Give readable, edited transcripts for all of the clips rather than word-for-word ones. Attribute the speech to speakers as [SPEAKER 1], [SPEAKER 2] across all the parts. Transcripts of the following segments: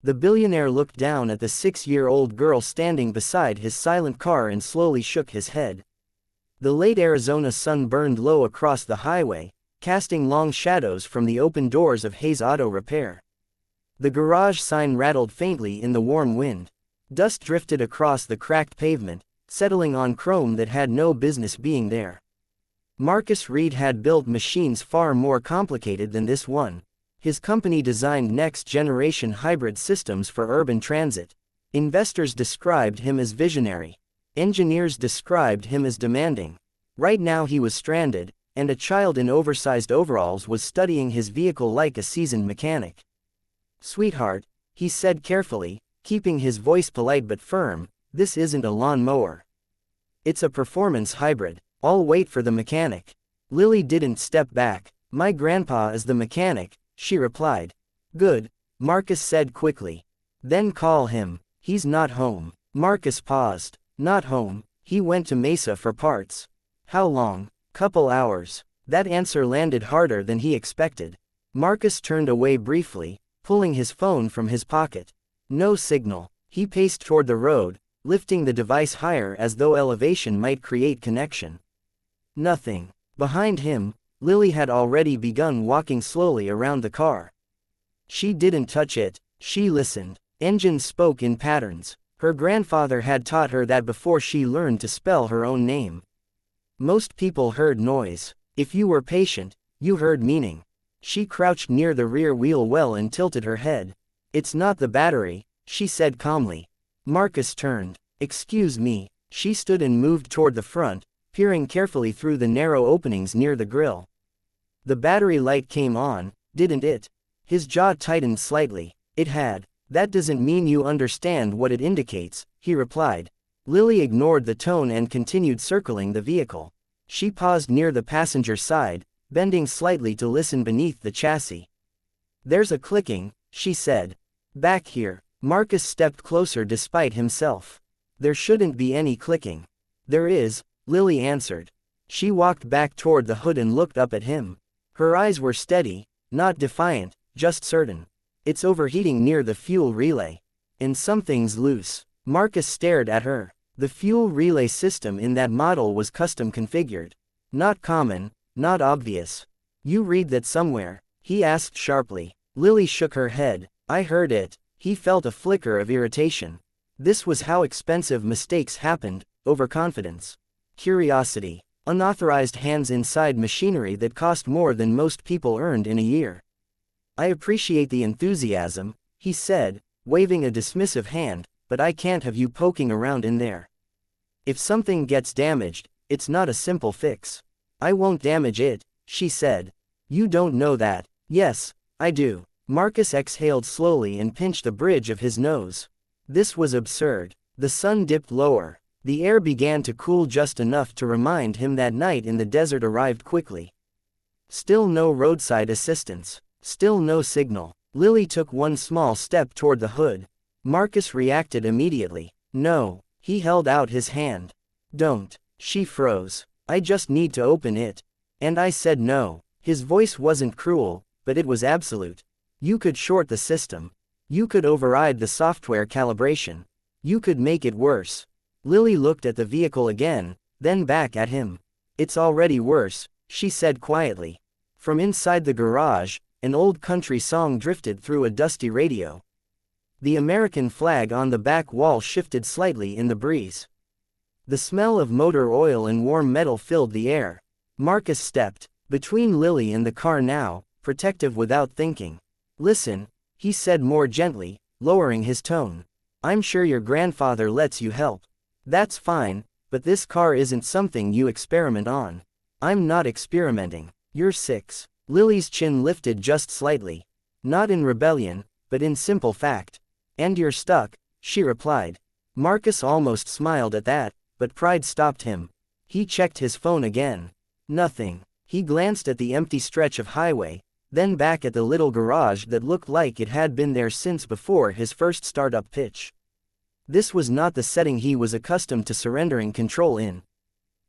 [SPEAKER 1] The billionaire looked down at the 6-year-old girl standing beside his silent car and slowly shook his head. The late Arizona sun burned low across the highway, casting long shadows from the open doors of Hayes Auto Repair. The garage sign rattled faintly in the warm wind. Dust drifted across the cracked pavement, settling on chrome that had no business being there. Marcus Reed had built machines far more complicated than this one. His company designed next-generation hybrid systems for urban transit. Investors described him as visionary. Engineers described him as demanding. Right now he was stranded, and a child in oversized overalls was studying his vehicle like a seasoned mechanic. "Sweetheart," he said carefully, keeping his voice polite but firm, "this isn't a lawnmower. It's a performance hybrid. I'll wait for the mechanic." Lily didn't step back. "My grandpa is the mechanic," she replied. "Good," Marcus said quickly. "Then call him. He's not home." Marcus paused. "Not home. He went to Mesa for parts." "How long?" "Couple hours." That answer landed harder than he expected. Marcus turned away briefly, pulling his phone from his pocket. No signal. He paced toward the road, lifting the device higher as though elevation might create connection. Nothing. Behind him, Lily had already begun walking slowly around the car. She didn't touch it, she listened. Engines spoke in patterns. Her grandfather had taught her that before she learned to spell her own name. Most people heard noise. If you were patient, you heard meaning. She crouched near the rear wheel well and tilted her head. "It's not the battery," she said calmly. Marcus turned. "Excuse me." She stood and moved toward the front, peering carefully through the narrow openings near the grille. "The battery light came on, didn't it?" His jaw tightened slightly. "It had." "That doesn't mean you understand what it indicates," he replied. Lily ignored the tone and continued circling the vehicle. She paused near the passenger side, bending slightly to listen beneath the chassis. "There's a clicking," she said. "Back here." Marcus stepped closer despite himself. "There shouldn't be any clicking." "There is," Lily answered. She walked back toward the hood and looked up at him. Her eyes were steady, not defiant, just certain. "It's overheating near the fuel relay. And something's loose." Marcus stared at her. The fuel relay system in that model was custom configured. Not common, not obvious. "You read that somewhere?" he asked sharply. Lily shook her head. "I heard it." He felt a flicker of irritation. This was how expensive mistakes happened: overconfidence. Curiosity. Unauthorized hands inside machinery that cost more than most people earned in a year. "I appreciate the enthusiasm," he said, waving a dismissive hand, "but I can't have you poking around in there. If something gets damaged, it's not a simple fix." "I won't damage it," she said. "You don't know that." "Yes, I do." Marcus exhaled slowly and pinched the bridge of his nose. This was absurd. The sun dipped lower. The air began to cool just enough to remind him that night in the desert arrived quickly. Still no roadside assistance. Still no signal. Lily took one small step toward the hood. Marcus reacted immediately. "No." He held out his hand. "Don't." She froze. "I just need to open it." "And I said no." His voice wasn't cruel, but it was absolute. "You could short the system. You could override the software calibration. You could make it worse." Lily looked at the vehicle again, then back at him. "It's already worse," she said quietly. From inside the garage, an old country song drifted through a dusty radio. The American flag on the back wall shifted slightly in the breeze. The smell of motor oil and warm metal filled the air. Marcus stepped between Lily and the car now, protective without thinking. "Listen," he said more gently, lowering his tone. "I'm sure your grandfather lets you help. That's fine, but this car isn't something you experiment on." "I'm not experimenting. You're 6. Lily's chin lifted just slightly. "Not in rebellion, but in simple fact." "And you're stuck," she replied. Marcus almost smiled at that, but pride stopped him. He checked his phone again. Nothing. He glanced at the empty stretch of highway, then back at the little garage that looked like it had been there since before his first startup pitch. This was not the setting he was accustomed to surrendering control in.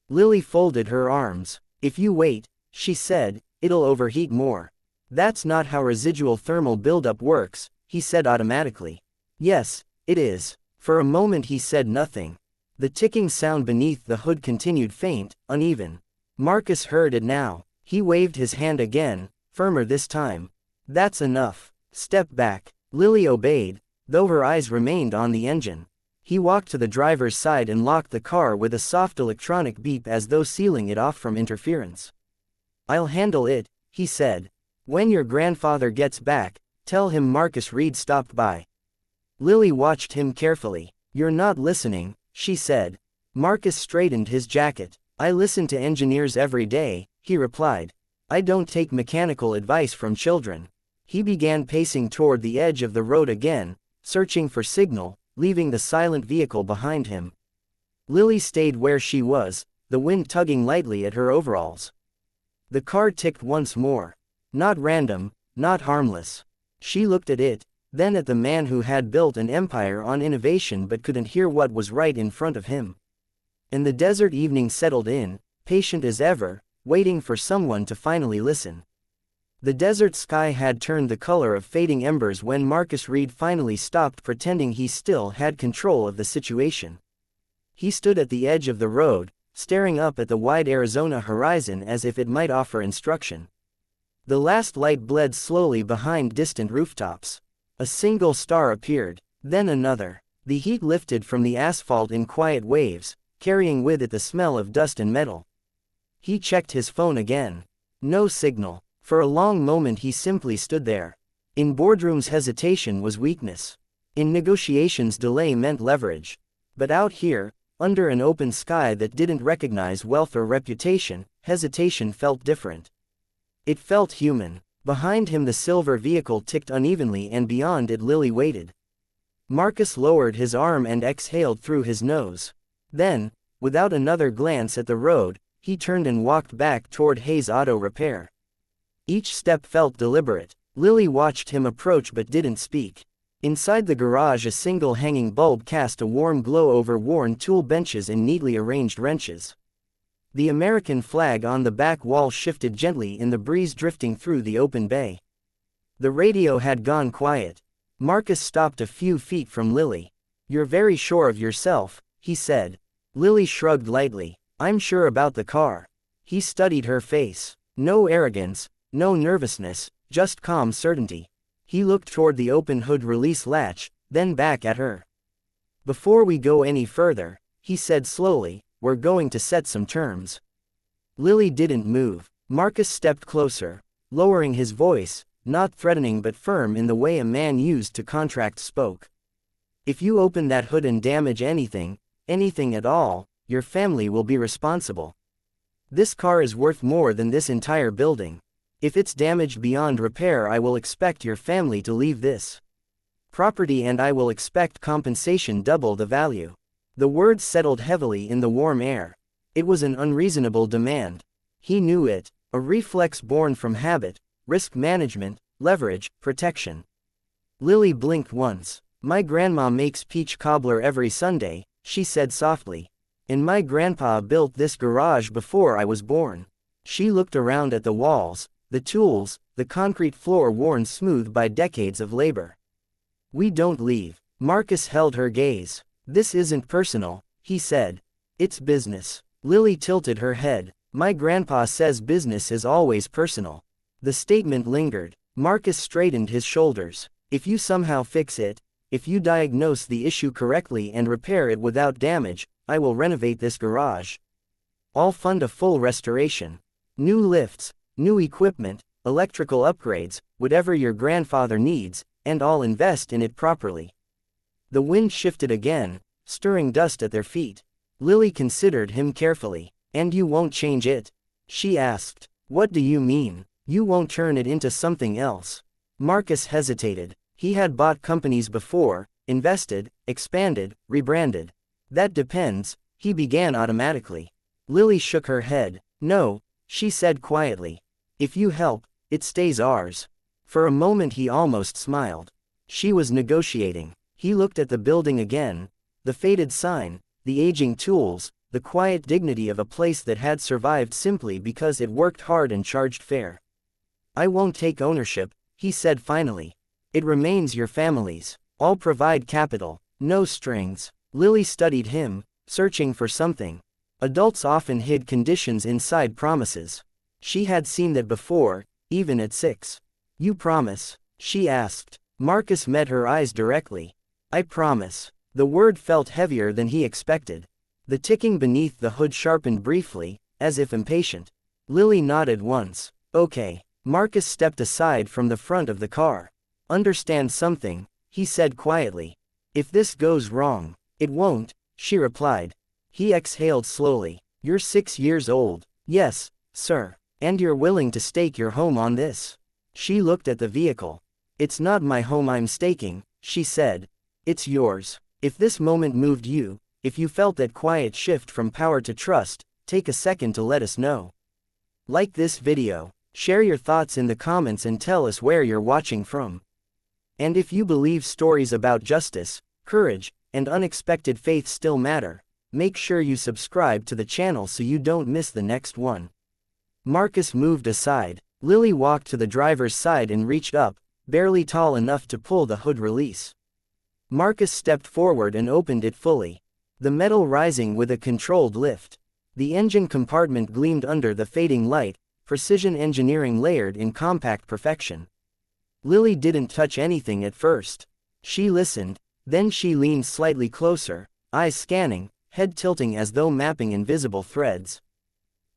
[SPEAKER 1] Lily folded her arms. "If you wait," she said, "it'll overheat more." "That's not how residual thermal buildup works," he said automatically. Yes, it is. For a moment he said nothing. The ticking sound beneath the hood continued faint, uneven. Marcus heard it now. He waved his hand again, firmer this time. That's enough. Step back. Lily obeyed, though her eyes remained on the engine. He walked to the driver's side and locked the car with a soft electronic beep as though sealing it off from interference. I'll handle it, he said. When your grandfather gets back, tell him Marcus Reed stopped by. Lily watched him carefully. You're not listening, she said. Marcus straightened his jacket. I listen to engineers every day, he replied. I don't take mechanical advice from children. He began pacing toward the edge of the road again, searching for signal, leaving the silent vehicle behind him. Lily stayed where she was, the wind tugging lightly at her overalls. The car ticked once more. Not random, not harmless. She looked at it, then at the man who had built an empire on innovation but couldn't hear what was right in front of him. And the desert evening settled in, patient as ever, waiting for someone to finally listen. The desert sky had turned the color of fading embers when Marcus Reed finally stopped pretending he still had control of the situation. He stood at the edge of the road, staring up at the wide Arizona horizon as if it might offer instruction. The last light bled slowly behind distant rooftops. A single star appeared, then another. The heat lifted from the asphalt in quiet waves, carrying with it the smell of dust and metal. He checked his phone again. No signal. For a long moment he simply stood there. In boardrooms hesitation was weakness. In negotiations delay meant leverage. But out here, under an open sky that didn't recognize wealth or reputation, hesitation felt different. It felt human. Behind him the silver vehicle ticked unevenly and beyond it Lily waited. Marcus lowered his arm and exhaled through his nose. Then, without another glance at the road, he turned and walked back toward Hayes Auto Repair. Each step felt deliberate. Lily watched him approach but didn't speak. Inside the garage a single hanging bulb cast a warm glow over worn tool benches and neatly arranged wrenches. The American flag on the back wall shifted gently in the breeze drifting through the open bay. The radio had gone quiet. Marcus stopped a few feet from Lily. You're very sure of yourself, he said. Lily shrugged lightly. I'm sure about the car. He studied her face. No arrogance, no nervousness, just calm certainty. He looked toward the open hood release latch, then back at her. Before we go any further, he said slowly, we're going to set some terms. Lily didn't move. Marcus stepped closer, lowering his voice, not threatening but firm in the way a man used to contract spoke. If you open that hood and damage anything at all, your family will be responsible. This car is worth more than this entire building. If it's damaged beyond repair, I will expect your family to leave this property and I will expect compensation double the value. The words settled heavily in the warm air. It was an unreasonable demand. He knew it, a reflex born from habit, risk management, leverage, protection. Lily blinked once. My grandma makes peach cobbler every Sunday, she said softly. And my grandpa built this garage before I was born. She looked around at the walls, the tools, the concrete floor worn smooth by decades of labor. We don't leave. Marcus held her gaze. This isn't personal, he said. It's business. Lily tilted her head. My grandpa says business is always personal. The statement lingered. Marcus straightened his shoulders. If you somehow fix it, if you diagnose the issue correctly and repair it without damage, I will renovate this garage. I'll fund a full restoration. New lifts, new equipment, electrical upgrades, whatever your grandfather needs, and I'll invest in it properly. The wind shifted again, stirring dust at their feet. Lily considered him carefully. And you won't change it? She asked. What do you mean? You won't turn it into something else? Marcus hesitated. He had bought companies before, invested, expanded, rebranded. That depends, he began automatically. Lily shook her head. No, she said quietly. If you help, it stays ours. For a moment he almost smiled. She was negotiating. He looked at the building again, the faded sign, the aging tools, the quiet dignity of a place that had survived simply because it worked hard and charged fair. I won't take ownership, he said finally. It remains your family's. I'll provide capital, no strings. Lily studied him, searching for something. Adults often hid conditions inside promises. She had seen that before, even at 6. You promise? She asked. Marcus met her eyes directly. I promise. The word felt heavier than he expected. The ticking beneath the hood sharpened briefly, as if impatient. Lily nodded once. Okay. Marcus stepped aside from the front of the car. Understand something, he said quietly. If this goes wrong. It won't, she replied. He exhaled slowly. You're 6 years old. Yes, sir. And you're willing to stake your home on this. She looked at the vehicle. It's not my home I'm staking, she said. It's yours. If this moment moved you, if you felt that quiet shift from power to trust, take a second to let us know. Like this video, share your thoughts in the comments and tell us where you're watching from. And if you believe stories about justice, courage, and unexpected faith still matter, make sure you subscribe to the channel so you don't miss the next one. Marcus moved aside. Lily walked to the driver's side and reached up, barely tall enough to pull the hood release. Marcus stepped forward and opened it fully. The metal rising with a controlled lift. The engine compartment gleamed under the fading light, precision engineering layered in compact perfection. Lily didn't touch anything at first. She listened, then she leaned slightly closer, eyes scanning, head tilting as though mapping invisible threads.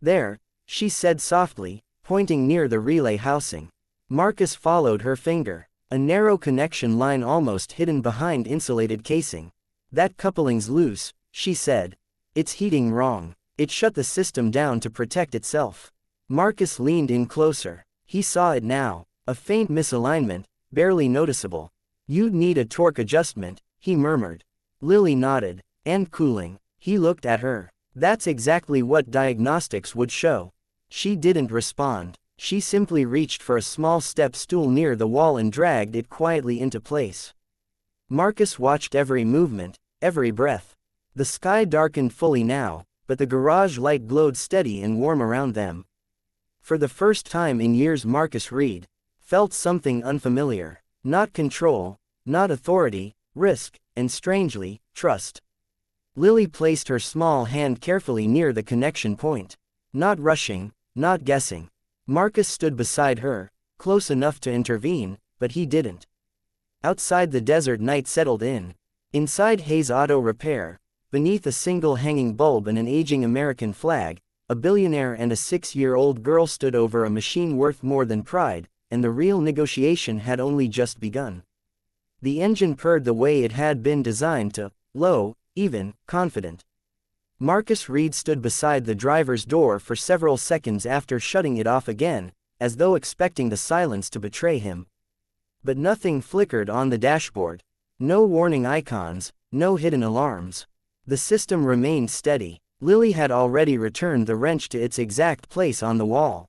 [SPEAKER 1] There, she said softly, pointing near the relay housing. Marcus followed her finger. A narrow connection line almost hidden behind insulated casing. That coupling's loose, she said. It's heating wrong. It shut the system down to protect itself. Marcus leaned in closer. He saw it now. A faint misalignment, barely noticeable. You'd need a torque adjustment, he murmured. Lily nodded. And cooling. He looked at her. That's exactly what diagnostics would show. She didn't respond. She simply reached for a small step stool near the wall and dragged it quietly into place. Marcus watched every movement, every breath. The sky darkened fully now, but the garage light glowed steady and warm around them. For the first time in years Marcus Reed felt something unfamiliar. Not control, not authority, risk, and strangely, trust. Lily placed her small hand carefully near the connection point. Not rushing, not guessing. Marcus stood beside her, close enough to intervene, but he didn't. Outside the desert night settled in. Inside Hayes Auto Repair, beneath a single hanging bulb and an aging American flag, a billionaire and a 6-year-old girl stood over a machine worth more than pride, and the real negotiation had only just begun. The engine purred the way it had been designed to, low, even, confident. Marcus Reed stood beside the driver's door for several seconds after shutting it off again, as though expecting the silence to betray him. But nothing flickered on the dashboard. No warning icons, no hidden alarms. The system remained steady. Lily had already returned the wrench to its exact place on the wall.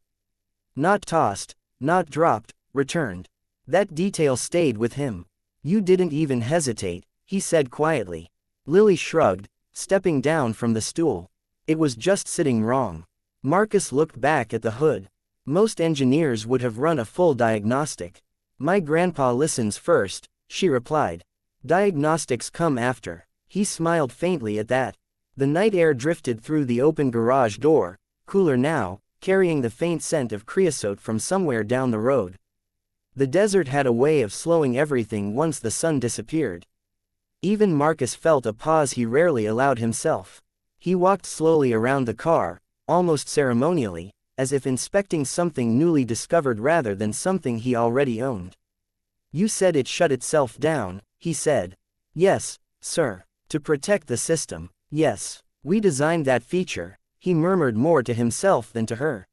[SPEAKER 1] Not tossed, not dropped, returned. That detail stayed with him. You didn't even hesitate, he said quietly. Lily shrugged, stepping down from the stool. It was just sitting wrong. Marcus looked back at the hood. Most engineers would have run a full diagnostic. My grandpa listens first, she replied. Diagnostics come after. He smiled faintly at that. The night air drifted through the open garage door, cooler now, carrying the faint scent of creosote from somewhere down the road. The desert had a way of slowing everything once the sun disappeared. Even Marcus felt a pause he rarely allowed himself. He walked slowly around the car, almost ceremonially, as if inspecting something newly discovered rather than something he already owned. You said it shut itself down, he said. Yes, sir. To protect the system. Yes. We designed that feature, he murmured more to himself than to her.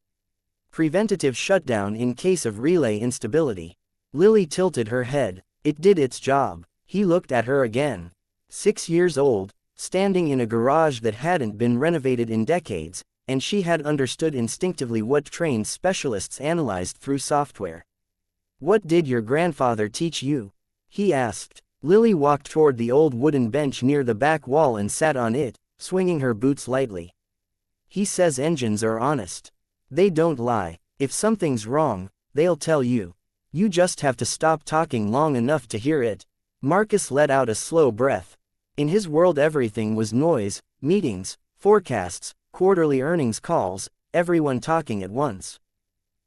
[SPEAKER 1] Preventative shutdown in case of relay instability. Lily tilted her head. It did its job. He looked at her again. 6 years old, standing in a garage that hadn't been renovated in decades, and she had understood instinctively what trained specialists analyzed through software. What did your grandfather teach you? He asked. Lily walked toward the old wooden bench near the back wall and sat on it, swinging her boots lightly. He says engines are honest. They don't lie. If something's wrong, they'll tell you. You just have to stop talking long enough to hear it. Marcus let out a slow breath. In his world everything was noise, meetings, forecasts, quarterly earnings calls, everyone talking at once.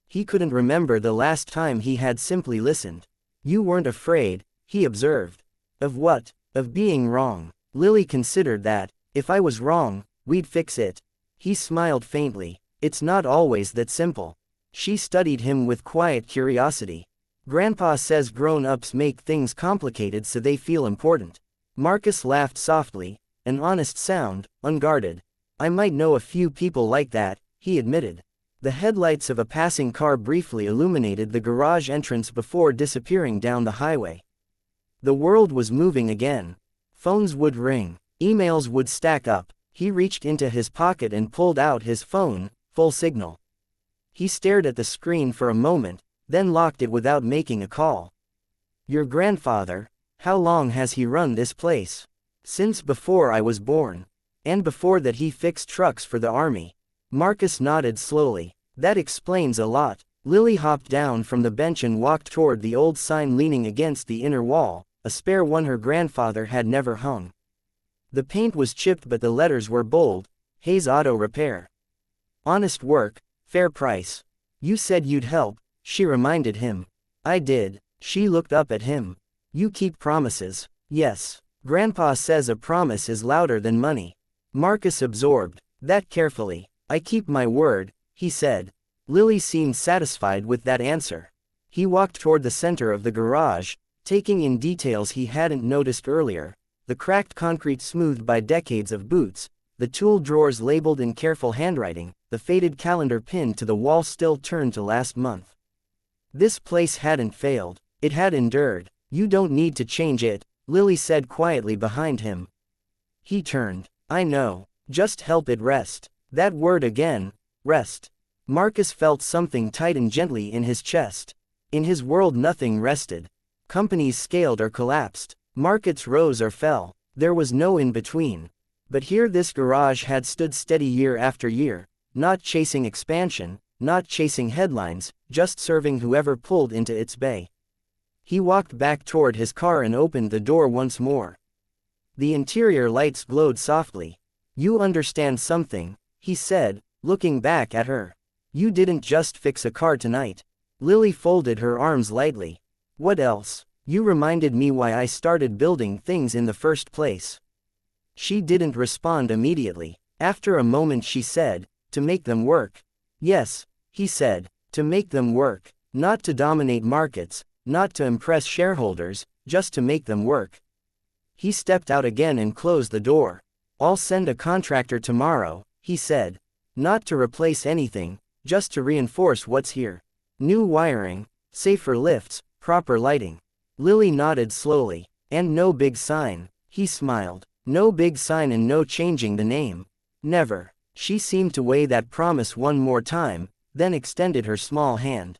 [SPEAKER 1] He couldn't remember the last time he had simply listened. You weren't afraid, he observed. Of what? Of being wrong. Lily considered that. If I was wrong, we'd fix it. He smiled faintly. It's not always that simple. She studied him with quiet curiosity. Grandpa says grown-ups make things complicated so they feel important. Marcus laughed softly, an honest sound, unguarded. I might know a few people like that, he admitted. The headlights of a passing car briefly illuminated the garage entrance before disappearing down the highway. The world was moving again. Phones would ring. Emails would stack up. He reached into his pocket and pulled out his phone, full signal. He stared at the screen for a moment, then locked it without making a call. Your grandfather, how long has he run this place? Since before I was born. And before that he fixed trucks for the army. Marcus nodded slowly. That explains a lot. Lily hopped down from the bench and walked toward the old sign leaning against the inner wall, a spare one her grandfather had never hung. The paint was chipped but the letters were bold, Hayes Auto Repair. Honest work, fair price. You said you'd help, she reminded him. I did. She looked up at him. You keep promises. Yes. Grandpa says a promise is louder than money. Marcus absorbed that carefully. I keep my word, he said. Lily seemed satisfied with that answer. He walked toward the center of the garage, taking in details he hadn't noticed earlier. The cracked concrete smoothed by decades of boots, the tool drawers labeled in careful handwriting, the faded calendar pinned to the wall still turned to last month. This place hadn't failed. It had endured. You don't need to change it, Lily said quietly behind him. He turned. I know. Just help it rest. That word again, rest. Marcus felt something tighten gently in his chest. In his world nothing rested. Companies scaled or collapsed. Markets rose or fell. There was no in-between. But here this garage had stood steady year after year, not chasing expansion, not chasing headlines, just serving whoever pulled into its bay. He walked back toward his car and opened the door once more. The interior lights glowed softly. You understand something, he said, looking back at her. You didn't just fix a car tonight. Lily folded her arms lightly. What else? You reminded me why I started building things in the first place. She didn't respond immediately. After a moment she said, to make them work. Yes, he said, to make them work. Not to dominate markets, not to impress shareholders, just to make them work. He stepped out again and closed the door. I'll send a contractor tomorrow, he said. Not to replace anything, just to reinforce what's here. New wiring, safer lifts, proper lighting. Lily nodded slowly. And no big sign, he smiled. No big sign and no changing the name. Never. She seemed to weigh that promise one more time, then extended her small hand.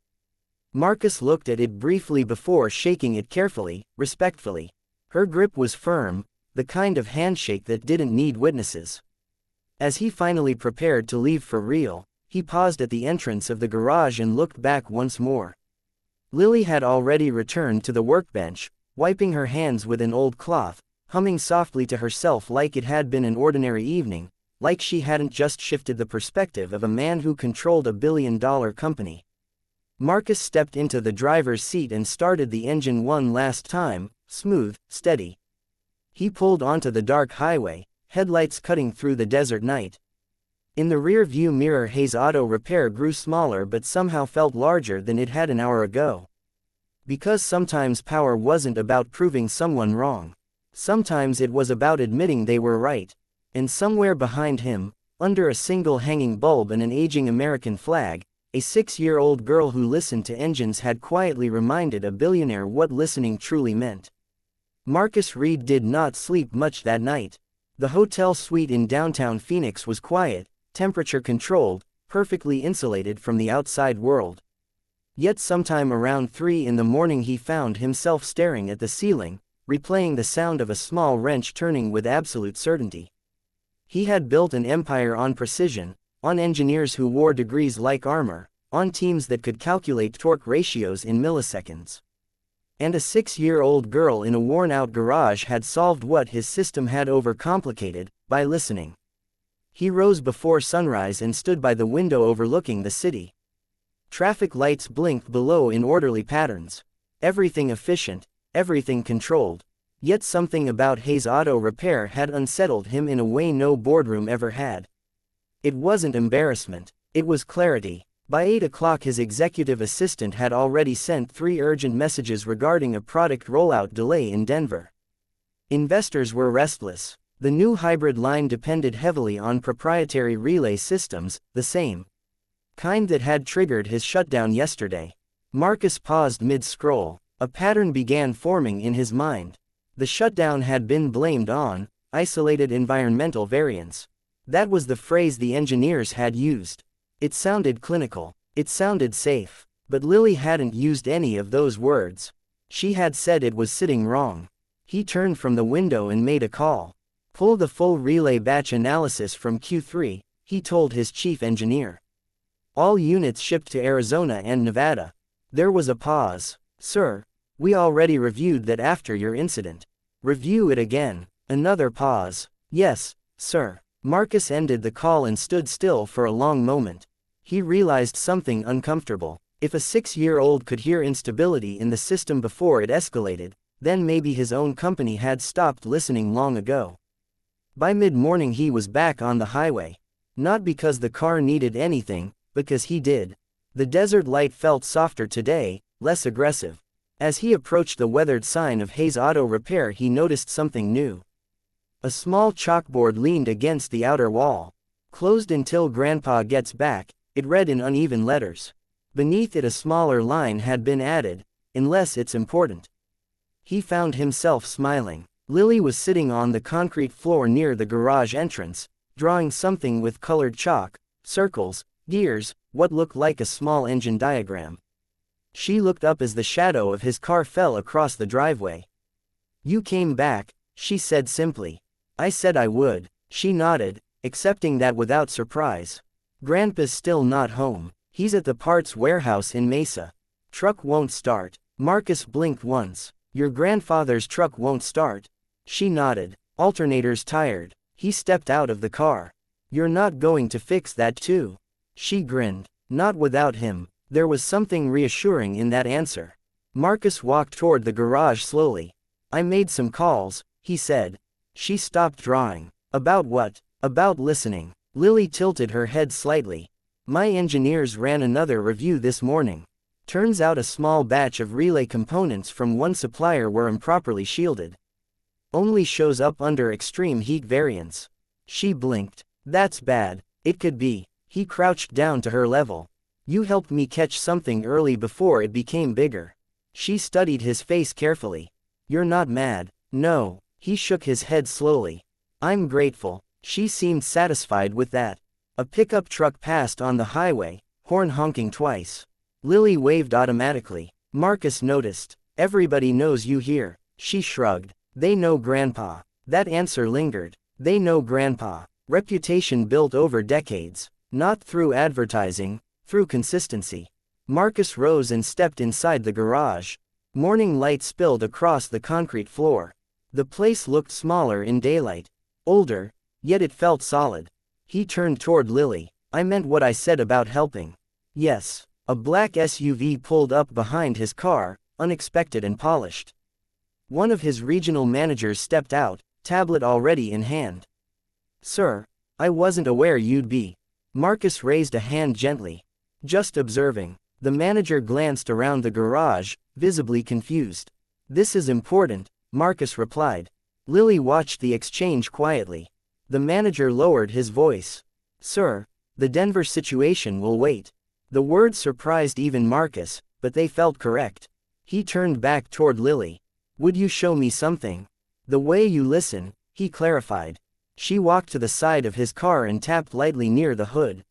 [SPEAKER 1] Marcus looked at it briefly before shaking it carefully, respectfully. Her grip was firm, the kind of handshake that didn't need witnesses. As he finally prepared to leave for real, he paused at the entrance of the garage and looked back once more. Lily had already returned to the workbench, wiping her hands with an old cloth, humming softly to herself like it had been an ordinary evening, like she hadn't just shifted the perspective of a man who controlled a billion-dollar company. Marcus stepped into the driver's seat and started the engine one last time, smooth, steady. He pulled onto the dark highway, headlights cutting through the desert night. In the rear-view mirror Hayes Auto Repair grew smaller but somehow felt larger than it had an hour ago. Because sometimes power wasn't about proving someone wrong. Sometimes it was about admitting they were right. And somewhere behind him, under a single hanging bulb and an aging American flag, a 6-year-old girl who listened to engines had quietly reminded a billionaire what listening truly meant. Marcus Reed did not sleep much that night. The hotel suite in downtown Phoenix was quiet, temperature-controlled, perfectly insulated from the outside world. Yet sometime around 3 in the morning he found himself staring at the ceiling, replaying the sound of a small wrench turning with absolute certainty. He had built an empire on precision, on engineers who wore degrees like armor, on teams that could calculate torque ratios in milliseconds. And a 6-year-old girl in a worn-out garage had solved what his system had overcomplicated, by listening. He rose before sunrise and stood by the window overlooking the city. Traffic lights blinked below in orderly patterns. Everything efficient, everything controlled. Yet something about Hayes Auto Repair had unsettled him in a way no boardroom ever had. It wasn't embarrassment, it was clarity. By 8 o'clock his executive assistant had already sent 3 urgent messages regarding a product rollout delay in Denver. Investors were restless. The new hybrid line depended heavily on proprietary relay systems, the same kind that had triggered his shutdown yesterday. Marcus paused mid-scroll. A pattern began forming in his mind. The shutdown had been blamed on isolated environmental variants. That was the phrase the engineers had used. It sounded clinical. It sounded safe. But Lily hadn't used any of those words. She had said it was sitting wrong. He turned from the window and made a call. Pull the full relay batch analysis from Q3, he told his chief engineer. All units shipped to Arizona and Nevada. There was a pause. Sir, we already reviewed that after your incident. Review it again. Another pause. Yes, sir. Marcus ended the call and stood still for a long moment. He realized something uncomfortable. If a 6-year-old could hear instability in the system before it escalated, then maybe his own company had stopped listening long ago. By mid-morning he was back on the highway. Not because the car needed anything, because he did. The desert light felt softer today, less aggressive. As he approached the weathered sign of Hayes Auto Repair he noticed something new. A small chalkboard leaned against the outer wall. Closed until Grandpa gets back, it read in uneven letters. Beneath it a smaller line had been added, unless it's important. He found himself smiling. Lily was sitting on the concrete floor near the garage entrance, drawing something with colored chalk, circles, gears, what looked like a small engine diagram. She looked up as the shadow of his car fell across the driveway. You came back, she said simply. I said I would. She nodded, accepting that without surprise. Grandpa's still not home. He's at the parts warehouse in Mesa. Truck won't start. Marcus blinked once. Your grandfather's truck won't start. She nodded. Alternator's tired. He stepped out of the car. You're not going to fix that too? She grinned. Not without him. There was something reassuring in that answer. Marcus walked toward the garage slowly. I made some calls, he said. She stopped drawing. About what? About listening. Lily tilted her head slightly. My engineers ran another review this morning. Turns out a small batch of relay components from one supplier were improperly shielded. Only shows up under extreme heat variants. She blinked. That's bad. It could be. He crouched down to her level. You helped me catch something early before it became bigger. She studied his face carefully. You're not mad. No. He shook his head slowly. I'm grateful. She seemed satisfied with that. A pickup truck passed on the highway, horn honking twice. Lily waved automatically. Marcus noticed. Everybody knows you here. She shrugged. They know Grandpa. That answer lingered. They know Grandpa. Reputation built over decades. Not through advertising, through consistency. Marcus rose and stepped inside the garage. Morning light spilled across the concrete floor. The place looked smaller in daylight. Older, yet it felt solid. He turned toward Lily. I meant what I said about helping. Yes. A black SUV pulled up behind his car, unexpected and polished. One of his regional managers stepped out, tablet already in hand. Sir, I wasn't aware you'd be. Marcus raised a hand gently. Just observing. The manager glanced around the garage, visibly confused. This is important, Marcus replied. Lily watched the exchange quietly. The manager lowered his voice. Sir, the Denver situation will wait. The words surprised even Marcus, but they felt correct. He turned back toward Lily. Would you show me something? The way you listen, he clarified. She walked to the side of his car and tapped lightly near the hood.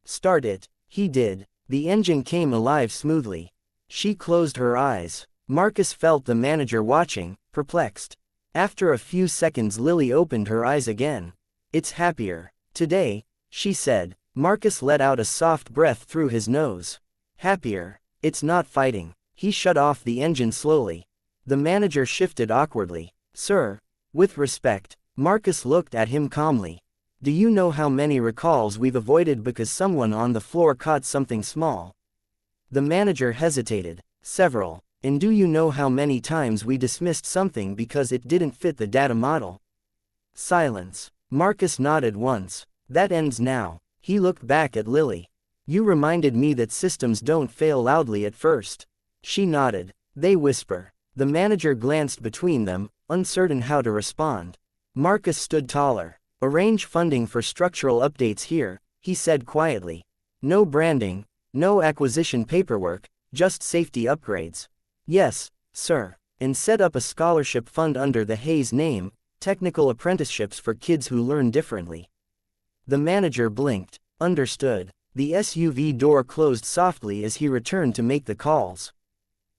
[SPEAKER 1] Start it. He did. The engine came alive smoothly. She closed her eyes. Marcus felt the manager watching, perplexed. After a few seconds Lily opened her eyes again. It's happier. Today, she said. Marcus let out a soft breath through his nose. Happier. It's not fighting. He shut off the engine slowly. The manager shifted awkwardly. Sir. With respect, Marcus looked at him calmly. Do you know how many recalls we've avoided because someone on the floor caught something small? The manager hesitated. Several. And do you know how many times we dismissed something because it didn't fit the data model? Silence. Marcus nodded once. That ends now. He looked back at Lily. You reminded me that systems don't fail loudly at first. She nodded. They whisper. The manager glanced between them, uncertain how to respond. Marcus stood taller. Arrange funding for structural updates here, he said quietly. No branding, no acquisition paperwork, just safety upgrades. Yes, sir. And set up a scholarship fund under the Hayes name, technical apprenticeships for kids who learn differently. The manager blinked. Understood. The SUV door closed softly as he returned to make the calls.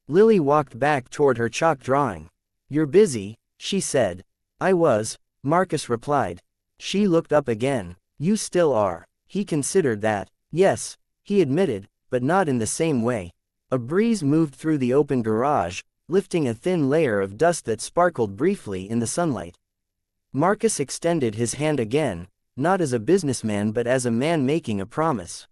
[SPEAKER 1] Lily walked back toward her chalk drawing. You're busy, she said. I was, Marcus replied. She looked up again. You still are. He considered that. Yes, he admitted, but not in the same way. A breeze moved through the open garage, lifting a thin layer of dust that sparkled briefly in the sunlight. Marcus extended his hand again, not as a businessman but as a man making a promise.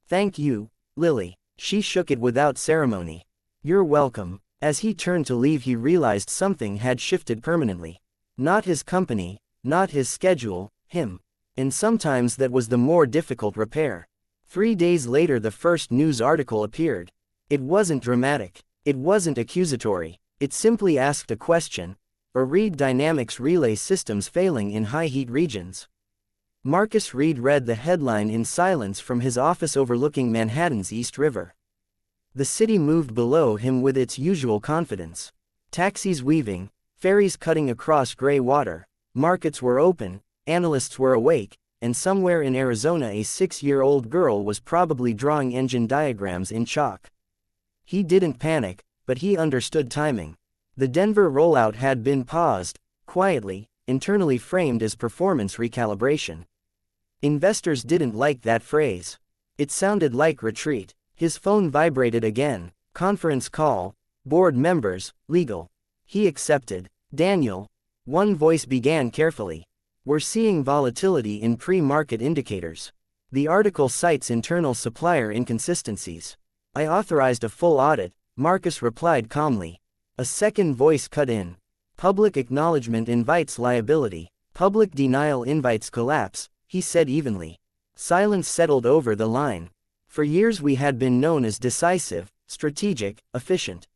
[SPEAKER 1] Thank you, Lily. She shook it without ceremony. You're welcome. As he turned to leave, he realized something had shifted permanently. Not his company, not his schedule, him. And sometimes that was the more difficult repair. 3 days later the first news article appeared. It wasn't dramatic. It wasn't accusatory. It simply asked a question. Reed Dynamics relay systems failing in high heat regions. Marcus Reed read the headline in silence from his office overlooking Manhattan's East River. The city moved below him with its usual confidence. Taxis weaving, ferries cutting across gray water, markets were open, analysts were awake, and somewhere in Arizona a 6-year-old girl was probably drawing engine diagrams in chalk. He didn't panic, but he understood timing. The Denver rollout had been paused, quietly, internally framed as performance recalibration. Investors didn't like that phrase. It sounded like retreat. His phone vibrated again. Conference call, board members, legal. He accepted. Daniel. One voice began carefully. We're seeing volatility in pre-market indicators. The article cites internal supplier inconsistencies. I authorized a full audit, Marcus replied calmly. A second voice cut in. Public acknowledgement invites liability. Public denial invites collapse, he said evenly. Silence settled over the line. For years we had been known as decisive, strategic, efficient.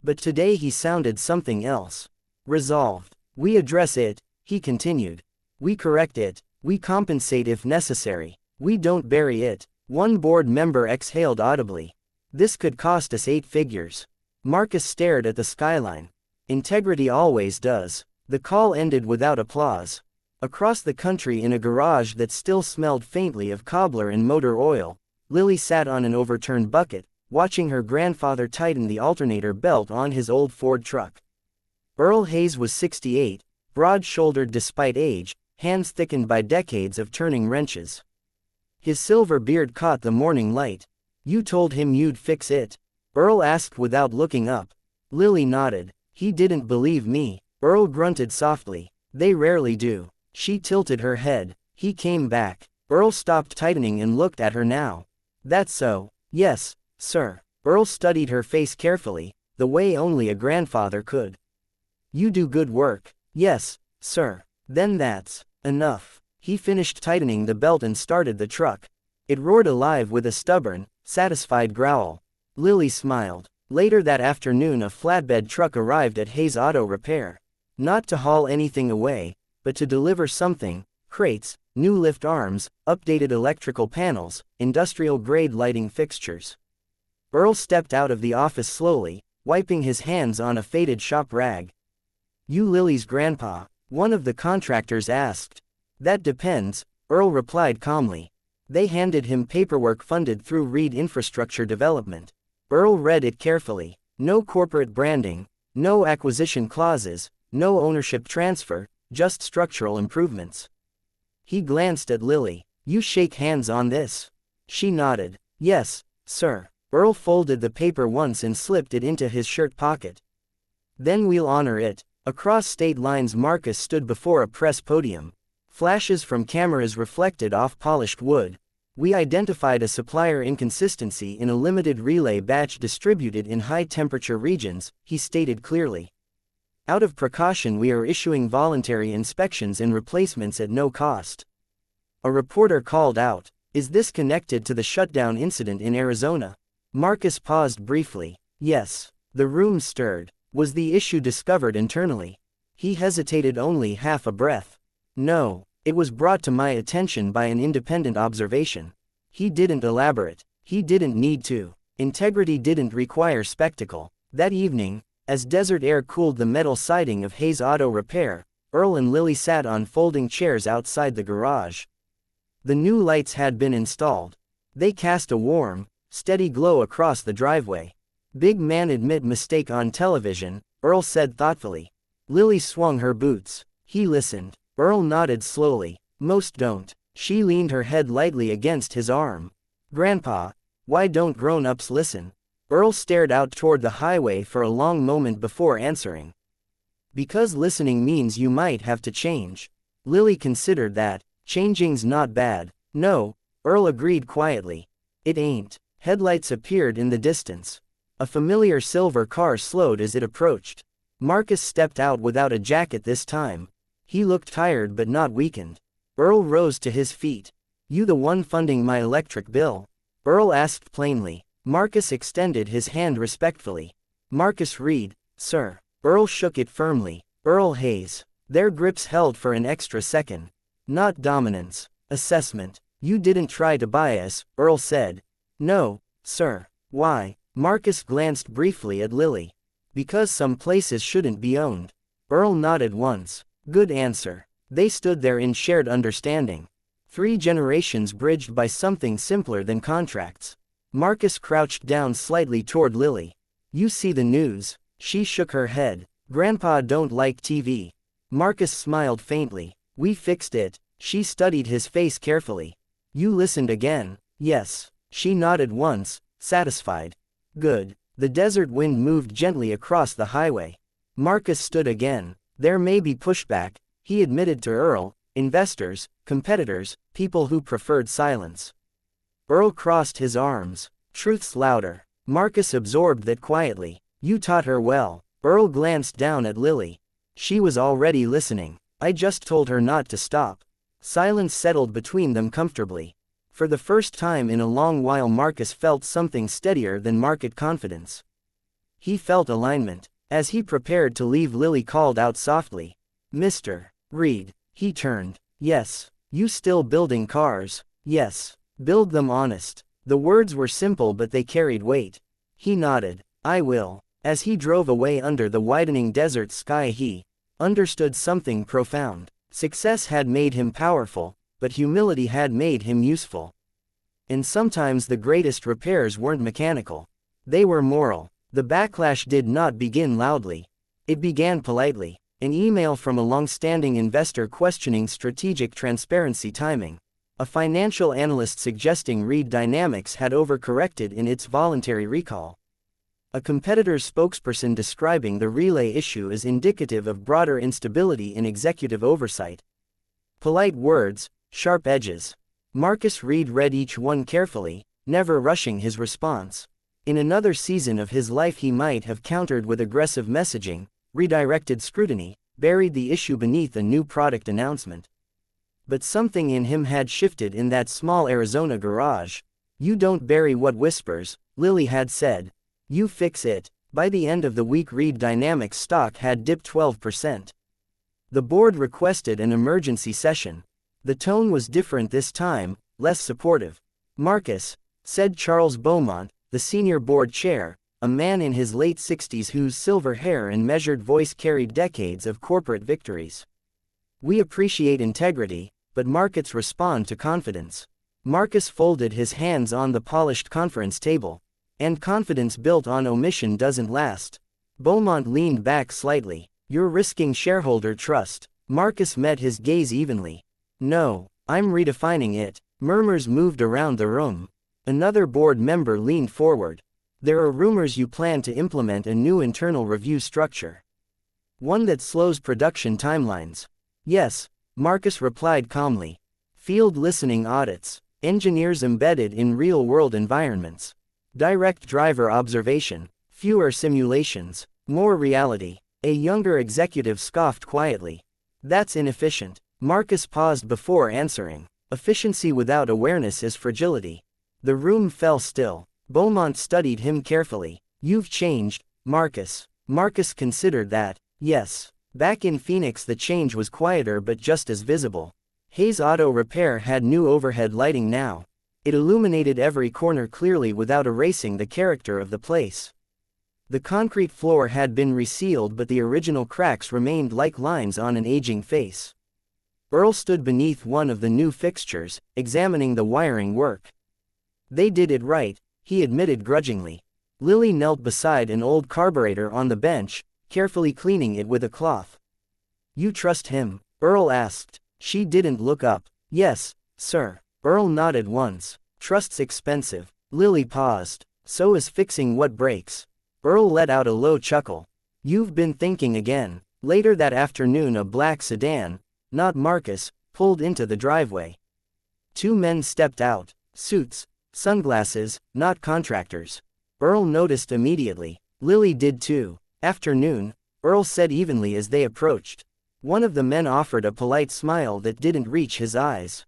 [SPEAKER 1] But today he sounded something else. Resolved. We address it, he continued. We correct it. We compensate if necessary. We don't bury it. One board member exhaled audibly. This could cost us 8 figures. Marcus stared at the skyline. Integrity always does. The call ended without applause. Across the country in a garage that still smelled faintly of cobbler and motor oil, Lily sat on an overturned bucket, watching her grandfather tighten the alternator belt on his old Ford truck. Earl Hayes was 68, broad-shouldered despite age, hands thickened by decades of turning wrenches. His silver beard caught the morning light. You told him you'd fix it? Earl asked without looking up. Lily nodded. He didn't believe me. Earl grunted softly. They rarely do. She tilted her head. He came back. Earl stopped tightening and looked at her now. That's so. Yes, sir. Earl studied her face carefully, the way only a grandfather could. You do good work. Yes, sir. Then that's enough. He finished tightening the belt and started the truck. It roared alive with a stubborn, satisfied growl. Lily smiled. Later that afternoon a flatbed truck arrived at Hayes Auto Repair. Not to haul anything away, but to deliver something: crates, new lift arms, updated electrical panels, industrial-grade lighting fixtures. Earl stepped out of the office slowly, wiping his hands on a faded shop rag. You Lily's grandpa? One of the contractors asked. That depends, Earl replied calmly. They handed him paperwork funded through Reed Infrastructure Development. Earl read it carefully. No corporate branding, no acquisition clauses, no ownership transfer, just structural improvements. He glanced at Lily. You shake hands on this? She nodded. Yes, sir. Earl folded the paper once and slipped it into his shirt pocket. Then we'll honor it. Across state lines Marcus stood before a press podium. Flashes from cameras reflected off polished wood. We identified a supplier inconsistency in a limited relay batch distributed in high-temperature regions, he stated clearly. Out of precaution we are issuing voluntary inspections and replacements at no cost. A reporter called out, "Is this connected to the shutdown incident in Arizona?" Marcus paused briefly. Yes. The room stirred. Was the issue discovered internally? He hesitated only half a breath. No, it was brought to my attention by an independent observation. He didn't elaborate. He didn't need to. Integrity didn't require spectacle. That evening, as desert air cooled the metal siding of Hayes Auto Repair, Earl and Lily sat on folding chairs outside the garage. The new lights had been installed. They cast a warm, steady glow across the driveway. "Big man admit mistake on television," Earl said thoughtfully. Lily swung her boots. He listened. Earl nodded slowly. "Most don't." She leaned her head lightly against his arm. "Grandpa, why don't grown-ups listen?" Earl stared out toward the highway for a long moment before answering. "Because listening means you might have to change." Lily considered that. "Changing's not bad." "No," Earl agreed quietly. "It ain't." Headlights appeared in the distance. A familiar silver car slowed as it approached. Marcus stepped out without a jacket this time. He looked tired but not weakened. Earl rose to his feet. "You the one funding my electric bill?" Earl asked plainly. Marcus extended his hand respectfully. "Marcus Reed, sir." Earl shook it firmly. "Earl Hayes." Their grips held for an extra second. "Not dominance. Assessment. You didn't try to buy us," Earl said. "No, sir." "Why?" Marcus glanced briefly at Lily. "Because some places shouldn't be owned." Earl nodded once. "Good answer." They stood there in shared understanding. 3 generations bridged by something simpler than contracts. Marcus crouched down slightly toward Lily. "You see the news?" She shook her head. "Grandpa don't like TV." Marcus smiled faintly. "We fixed it." She studied his face carefully. "You listened again?" "Yes." She nodded once, satisfied. "Good." The desert wind moved gently across the highway. Marcus stood again. "There may be pushback," he admitted to Earl, "investors, competitors, people who preferred silence." Earl crossed his arms. "Truth's louder." Marcus absorbed that quietly. "You taught her well." Earl glanced down at Lily. She was already listening. "I just told her not to stop." Silence settled between them comfortably. For the first time in a long while Marcus felt something steadier than market confidence. He felt alignment. As he prepared to leave Lily called out softly, "Mr. Reed." He turned. "Yes." "You still building cars?" "Yes." "Build them honest." The words were simple but they carried weight. He nodded. "I will." As he drove away under the widening desert sky he understood something profound. Success had made him powerful, but humility had made him useful. And sometimes the greatest repairs weren't mechanical. They were moral. The backlash did not begin loudly. It began politely. An email from a long-standing investor questioning strategic transparency timing. A financial analyst suggesting Reed Dynamics had overcorrected in its voluntary recall. A competitor's spokesperson describing the relay issue as indicative of broader instability in executive oversight. Polite words, sharp edges. Marcus Reed read each one carefully, never rushing his response. In another season of his life he might have countered with aggressive messaging, redirected scrutiny, buried the issue beneath a new product announcement. But something in him had shifted in that small Arizona garage. "You don't bury what whispers," Lily had said. "You fix it." By the end of the week Reed Dynamics stock had dipped 12%. The board requested an emergency session. The tone was different this time, less supportive. "Marcus," said Charles Beaumont, the senior board chair, a man in his late 60s whose silver hair and measured voice carried decades of corporate victories. "We appreciate integrity, but markets respond to confidence." Marcus folded his hands on the polished conference table. "And confidence built on omission doesn't last." Beaumont leaned back slightly. "You're risking shareholder trust." Marcus met his gaze evenly. "No, I'm redefining it." Murmurs moved around the room. Another board member leaned forward. There are rumors you plan to implement a new internal review structure. One that slows production timelines. Yes, Marcus replied calmly. Field listening audits. Engineers embedded in real-world environments. Direct driver observation. Fewer simulations. More reality. A younger executive scoffed quietly. That's inefficient. Marcus paused before answering. Efficiency without awareness is fragility. The room fell still. Beaumont studied him carefully. You've changed, Marcus. Marcus considered that. Yes. Back in Phoenix the change was quieter but just as visible. Hayes Auto Repair had new overhead lighting now. It illuminated every corner clearly without erasing the character of the place. The concrete floor had been resealed but the original cracks remained like lines on an aging face. Earl stood beneath one of the new fixtures, examining the wiring work. They did it right, he admitted grudgingly. Lily knelt beside an old carburetor on the bench, carefully cleaning it with a cloth. You trust him? Earl asked. She didn't look up. Yes, sir. Earl nodded once. Trust's expensive. Lily paused. So is fixing what breaks. Earl let out a low chuckle. You've been thinking again. Later that afternoon a black sedan, not Marcus, pulled into the driveway. Two men stepped out. Suits. Sunglasses, not contractors. Earl noticed immediately. Lily did too. Afternoon, Earl said evenly as they approached. One of the men offered a polite smile that didn't reach his eyes.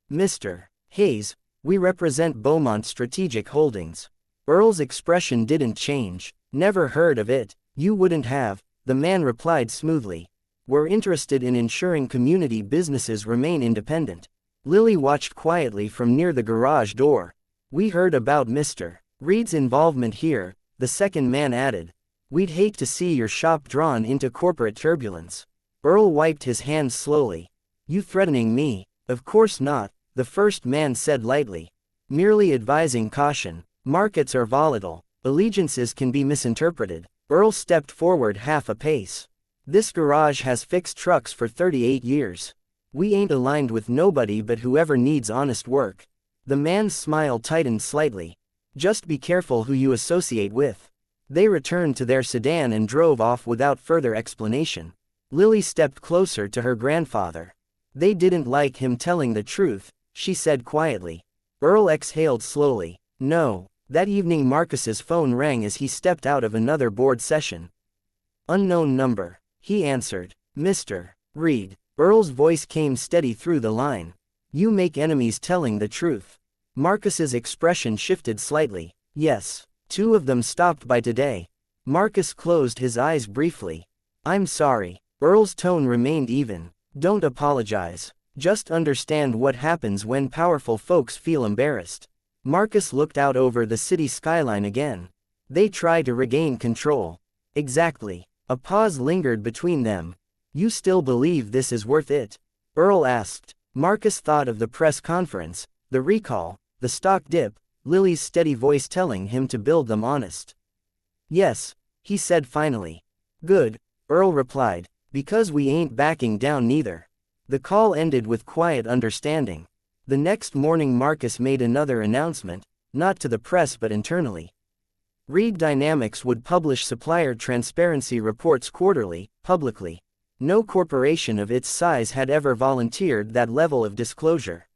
[SPEAKER 1] Mr. Hayes, we represent Beaumont Strategic Holdings. Earl's expression didn't change. Never heard of it. You wouldn't have, the man replied smoothly. We're interested in ensuring community businesses remain independent. Lily watched quietly from near the garage door. We heard about Mr. Reed's involvement here, the second man added. We'd hate to see your shop drawn into corporate turbulence. Earl wiped his hands slowly. You threatening me? Of course not, the first man said lightly. Merely advising caution. Markets are volatile. Allegiances can be misinterpreted. Earl stepped forward half a pace. This garage has fixed trucks for 38 years. We ain't aligned with nobody but whoever needs honest work. The man's smile tightened slightly. Just be careful who you associate with. They returned to their sedan and drove off without further explanation. Lily stepped closer to her grandfather. They didn't like him telling the truth, she said quietly. Earl exhaled slowly. No. That evening Marcus's phone rang as he stepped out of another board session. Unknown number. He answered. Mr. Reed. Earl's voice came steady through the line. You make enemies telling the truth. Marcus's expression shifted slightly. Yes. Two of them stopped by today. Marcus closed his eyes briefly. I'm sorry. Earl's tone remained even. Don't apologize. Just understand what happens when powerful folks feel embarrassed. Marcus looked out over the city skyline again. They try to regain control. Exactly. A pause lingered between them. You still believe this is worth it? Earl asked. Marcus thought of the press conference, the recall, the stock dip, Lily's steady voice telling him to build them honest. Yes, he said finally. Good, Earl replied, because we ain't backing down neither. The call ended with quiet understanding. The next morning Marcus made another announcement, not to the press but internally. Reed Dynamics would publish supplier transparency reports quarterly, publicly. No corporation of its size had ever volunteered that level of disclosure.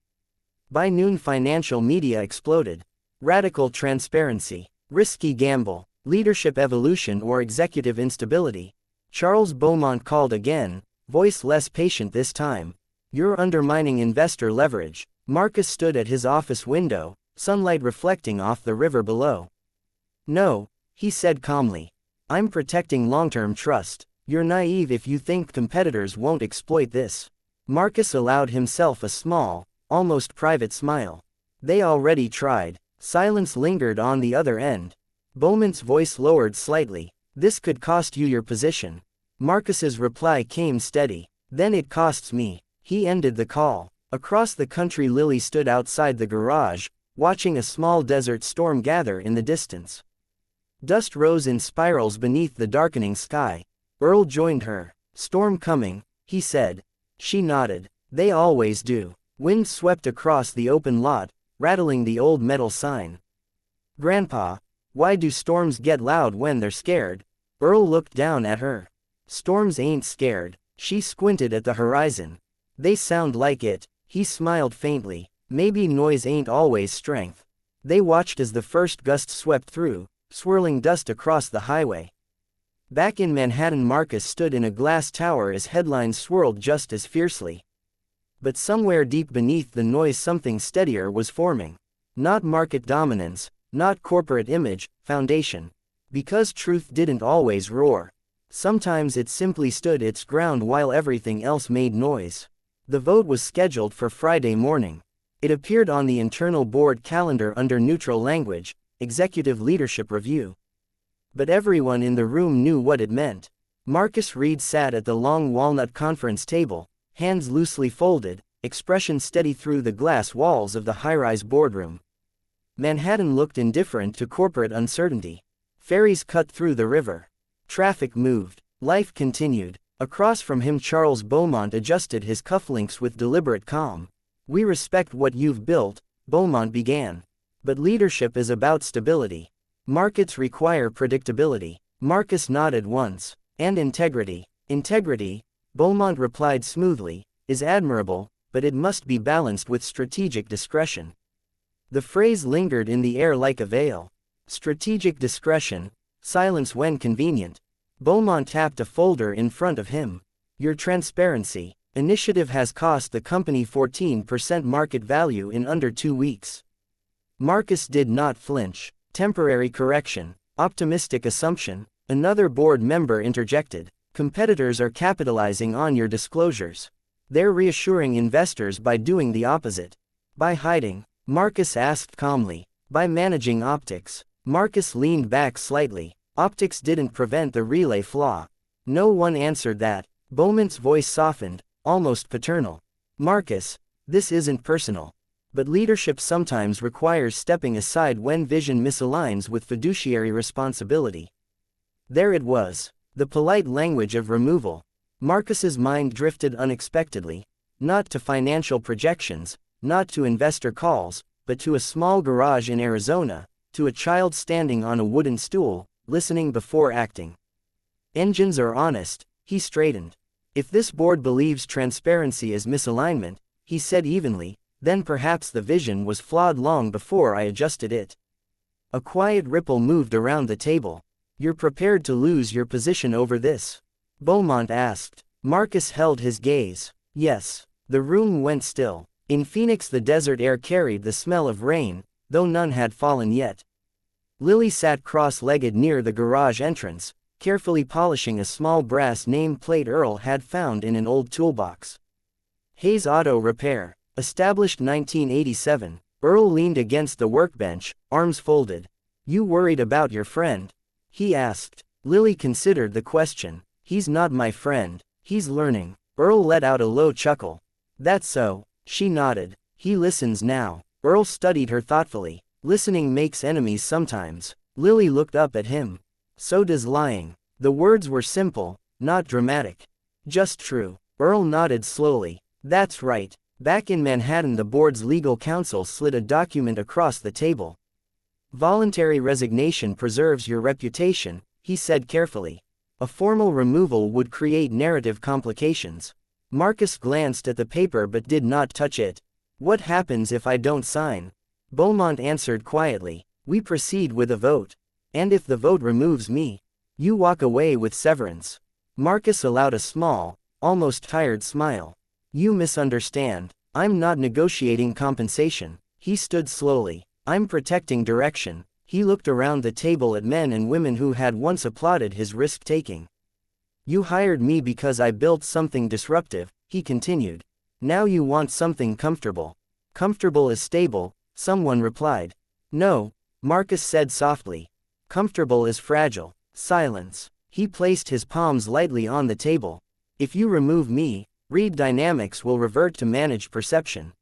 [SPEAKER 1] By noon financial media exploded. Radical transparency. Risky gamble. Leadership evolution or executive instability. Charles Beaumont called again, voice less patient this time. You're undermining investor leverage. Marcus stood at his office window, sunlight reflecting off the river below. No, he said calmly. I'm protecting long-term trust. You're naive if you think competitors won't exploit this. Marcus allowed himself a small, almost private smile. They already tried. Silence lingered on the other end. Beaumont's voice lowered slightly. This could cost you your position. Marcus's reply came steady. Then it costs me. He ended the call. Across the country Lily stood outside the garage, watching a small desert storm gather in the distance. Dust rose in spirals beneath the darkening sky. Earl joined her. Storm coming, he said. She nodded. They always do. Wind swept across the open lot, rattling the old metal sign. "Grandpa, why do storms get loud when they're scared?" Earl looked down at her. "Storms ain't scared." She squinted at the horizon. "They sound like it." He smiled faintly. "Maybe noise ain't always strength." They watched as the first gust swept through, swirling dust across the highway. Back in Manhattan, Marcus stood in a glass tower as headlines swirled just as fiercely. But somewhere deep beneath the noise something steadier was forming. Not market dominance, not corporate image, foundation. Because truth didn't always roar. Sometimes it simply stood its ground while everything else made noise. The vote was scheduled for Friday morning. It appeared on the internal board calendar under neutral language, Executive Leadership Review. But everyone in the room knew what it meant. Marcus Reed sat at the long walnut conference table, hands loosely folded, expression steady through the glass walls of the high-rise boardroom. Manhattan looked indifferent to corporate uncertainty. Ferries cut through the river. Traffic moved. Life continued. Across from him, Charles Beaumont adjusted his cufflinks with deliberate calm. "We respect what you've built," Beaumont began. "But leadership is about stability. Markets require predictability." Marcus nodded once. "And integrity." "Integrity," Beaumont replied smoothly, "is admirable, but it must be balanced with strategic discretion." The phrase lingered in the air like a veil. Strategic discretion, silence when convenient. Beaumont tapped a folder in front of him. "Your transparency initiative has cost the company 14% market value in under 2 weeks." Marcus did not flinch. "Temporary correction. Optimistic assumption," another board member interjected. "Competitors are capitalizing on your disclosures. They're reassuring investors by doing the opposite." "By hiding?" Marcus asked calmly. "By managing optics." Marcus leaned back slightly. "Optics didn't prevent the relay flaw." No one answered that. Beaumont's voice softened, almost paternal. "Marcus, this isn't personal. But leadership sometimes requires stepping aside when vision misaligns with fiduciary responsibility." There it was. The polite language of removal. Marcus's mind drifted unexpectedly. Not to financial projections, not to investor calls, but to a small garage in Arizona, to a child standing on a wooden stool, listening before acting. "Engines are honest," he straightened. "If this board believes transparency is misalignment," he said evenly, "then perhaps the vision was flawed long before I adjusted it." A quiet ripple moved around the table. "You're prepared to lose your position over this?" Beaumont asked. Marcus held his gaze. "Yes." The room went still. In Phoenix, the desert air carried the smell of rain, though none had fallen yet. Lily sat cross-legged near the garage entrance, carefully polishing a small brass name plate Earl had found in an old toolbox. "Hayes Auto Repair. Established 1987. Earl leaned against the workbench, arms folded. "You worried about your friend?" he asked. Lily considered the question. "He's not my friend. He's learning." Earl let out a low chuckle. "That's so." She nodded. "He listens now." Earl studied her thoughtfully. "Listening makes enemies sometimes." Lily looked up at him. "So does lying." The words were simple, not dramatic. "Just true." Earl nodded slowly. "That's right." Back in Manhattan, the board's legal counsel slid a document across the table. "Voluntary resignation preserves your reputation," he said carefully. "A formal removal would create narrative complications." Marcus glanced at the paper but did not touch it. "What happens if I don't sign?" Beaumont answered quietly. "We proceed with a vote. And if the vote removes me, you walk away with severance." Marcus allowed a small, almost tired smile. "You misunderstand. I'm not negotiating compensation." He stood slowly. "I'm protecting direction." He looked around the table at men and women who had once applauded his risk-taking. "You hired me because I built something disruptive," he continued. "Now you want something comfortable." "Comfortable is stable," someone replied. "No," Marcus said softly. "Comfortable is fragile." Silence. He placed his palms lightly on the table. "If you remove me, Reed Dynamics will revert to managed perception.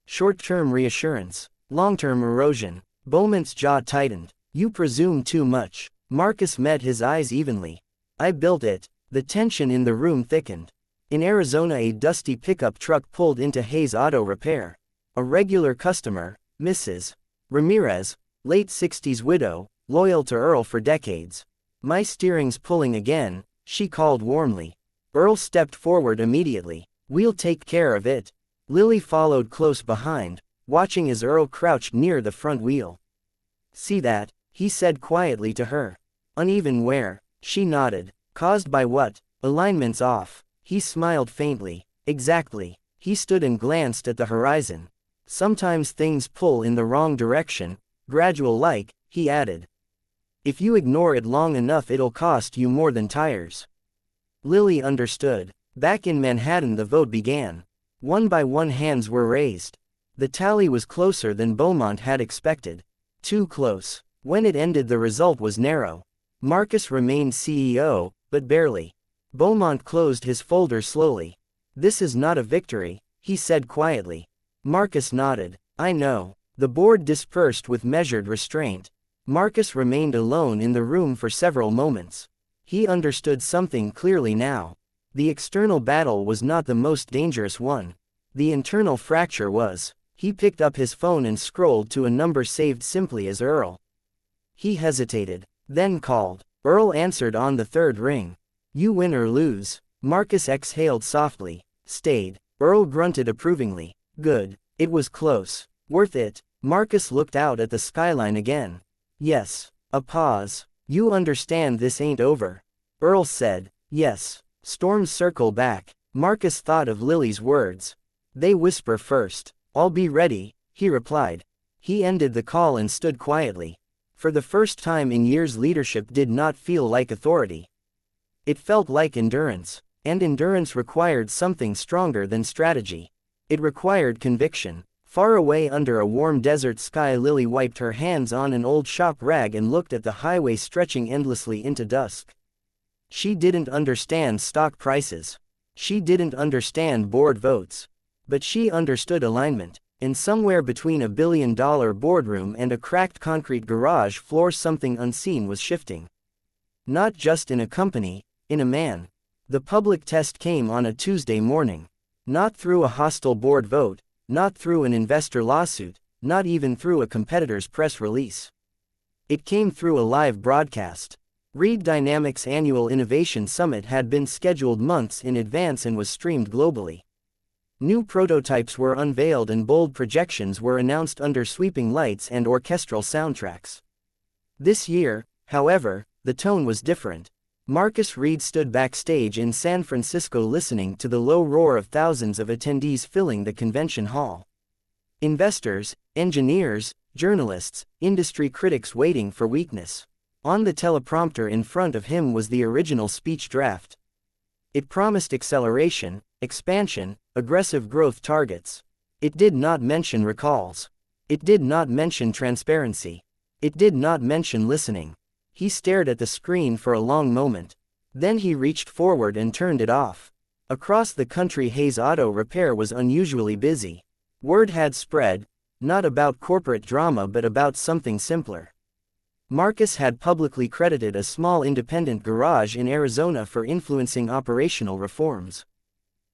[SPEAKER 1] Short-term reassurance, long-term erosion." Beaumont's jaw tightened. "You presume too much." Marcus met his eyes evenly. "I built it." The tension in the room thickened. In Arizona, a dusty pickup truck pulled into Hayes Auto Repair. A regular customer, Mrs. Ramirez, late 60s widow, loyal to Earl for decades. My steering's pulling again, she called warmly. Earl stepped forward immediately. We'll take care of it. Lily followed close behind, watching as Earl crouched near the front wheel. See that? He said quietly to her. Uneven wear. She nodded. Caused by what? Alignment's off. He smiled faintly. Exactly. He stood and glanced at the horizon. Sometimes things pull in the wrong direction, gradual like, he added. If you ignore it long enough it'll cost you more than tires. Lily understood. Back in Manhattan the vote began. One by one hands were raised. The tally was closer than Beaumont had expected. Too close. When it ended the result was narrow. Marcus remained CEO, but barely. Beaumont closed his folder slowly. This is not a victory, he said quietly. Marcus nodded. I know. The board dispersed with measured restraint. Marcus remained alone in the room for several moments. He understood something clearly now. The external battle was not the most dangerous one. The internal fracture was. He picked up his phone and scrolled to a number saved simply as Earl. He hesitated, then called. Earl answered on the third ring. You win or lose. Marcus exhaled softly. Stayed. Earl grunted approvingly. Good. It was close. Worth it. Marcus looked out at the skyline again. Yes. A pause. You understand this ain't over. Earl said. Yes. Storms circle back. Marcus thought of Lily's words. They whisper first. I'll be ready, he replied. He ended the call and stood quietly. For the first time in years leadership did not feel like authority. It felt like endurance. And endurance required something stronger than strategy. It required conviction. Far away under a warm desert sky Lily wiped her hands on an old shop rag and looked at the highway stretching endlessly into dusk. She didn't understand stock prices. She didn't understand board votes. But she understood alignment. And somewhere between a billion-dollar boardroom and a cracked concrete garage floor something unseen was shifting. Not just in a company, in a man. The public test came on a Tuesday morning. Not through a hostile board vote, not through an investor lawsuit, not even through a competitor's press release. It came through a live broadcast. Reed Dynamics' annual Innovation Summit had been scheduled months in advance and was streamed globally. New prototypes were unveiled and bold projections were announced under sweeping lights and orchestral soundtracks. This year, however, the tone was different. Marcus Reed stood backstage in San Francisco listening to the low roar of thousands of attendees filling the convention hall. Investors, engineers, journalists, industry critics waiting for weakness. On the teleprompter in front of him was the original speech draft. It promised acceleration, expansion, aggressive growth targets. It did not mention recalls. It did not mention transparency. It did not mention listening. He stared at the screen for a long moment. Then he reached forward and turned it off. Across the country Hayes Auto Repair was unusually busy. Word had spread, not about corporate drama but about something simpler. Marcus had publicly credited a small independent garage in Arizona for influencing operational reforms.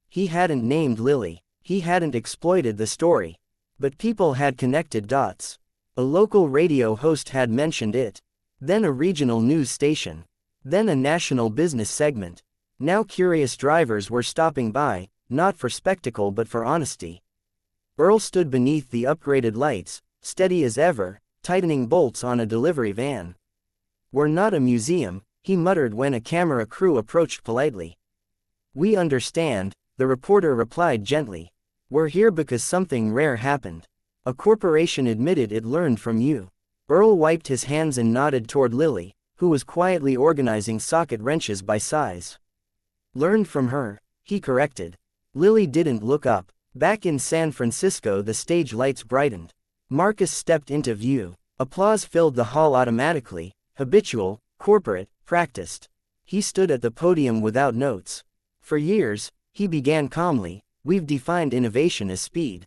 [SPEAKER 1] He hadn't named Lily. He hadn't exploited the story. But people had connected dots. A local radio host had mentioned it. Then a regional news station. Then a national business segment. Now curious drivers were stopping by, not for spectacle but for honesty. Earl stood beneath the upgraded lights, steady as ever, tightening bolts on a delivery van. We're not a museum, he muttered when a camera crew approached politely. We understand, the reporter replied gently. We're here because something rare happened. A corporation admitted it learned from you. Earl wiped his hands and nodded toward Lily, who was quietly organizing socket wrenches by size. Learned from her, he corrected. Lily didn't look up. Back in San Francisco the stage lights brightened. Marcus stepped into view. Applause filled the hall automatically, habitual, corporate, practiced. He stood at the podium without notes. For years, he began calmly, we've defined innovation as speed.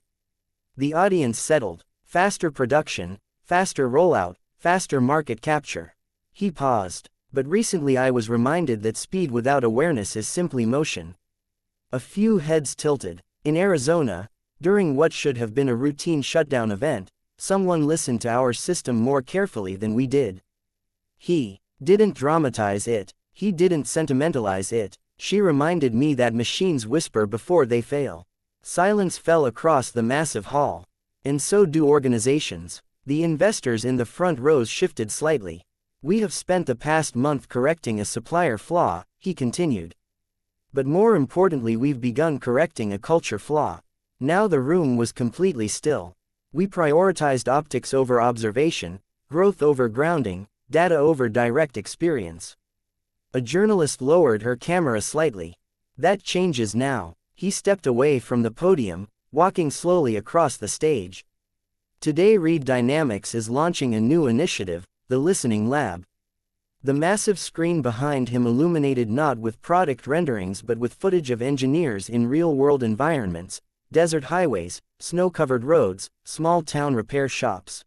[SPEAKER 1] The audience settled. Faster production, faster rollout, faster market capture. He paused. But recently I was reminded that speed without awareness is simply motion. A few heads tilted. In Arizona, during what should have been a routine shutdown event, Someone listened to our system more carefully than we did. He didn't dramatize it, he didn't sentimentalize it. She reminded me that machines whisper before they fail. Silence fell across the massive hall. And so do organizations. The investors in the front rows shifted slightly. We have spent the past month correcting a supplier flaw, he continued. But more importantly, we've begun correcting a culture flaw. Now the room was completely still. We prioritized optics over observation, growth over grounding, data over direct experience. A journalist lowered her camera slightly. That changes now. He stepped away from the podium, walking slowly across the stage. Today Reed Dynamics is launching a new initiative, the Listening Lab. The massive screen behind him illuminated not with product renderings but with footage of engineers in real-world environments, desert highways, snow-covered roads, small-town repair shops.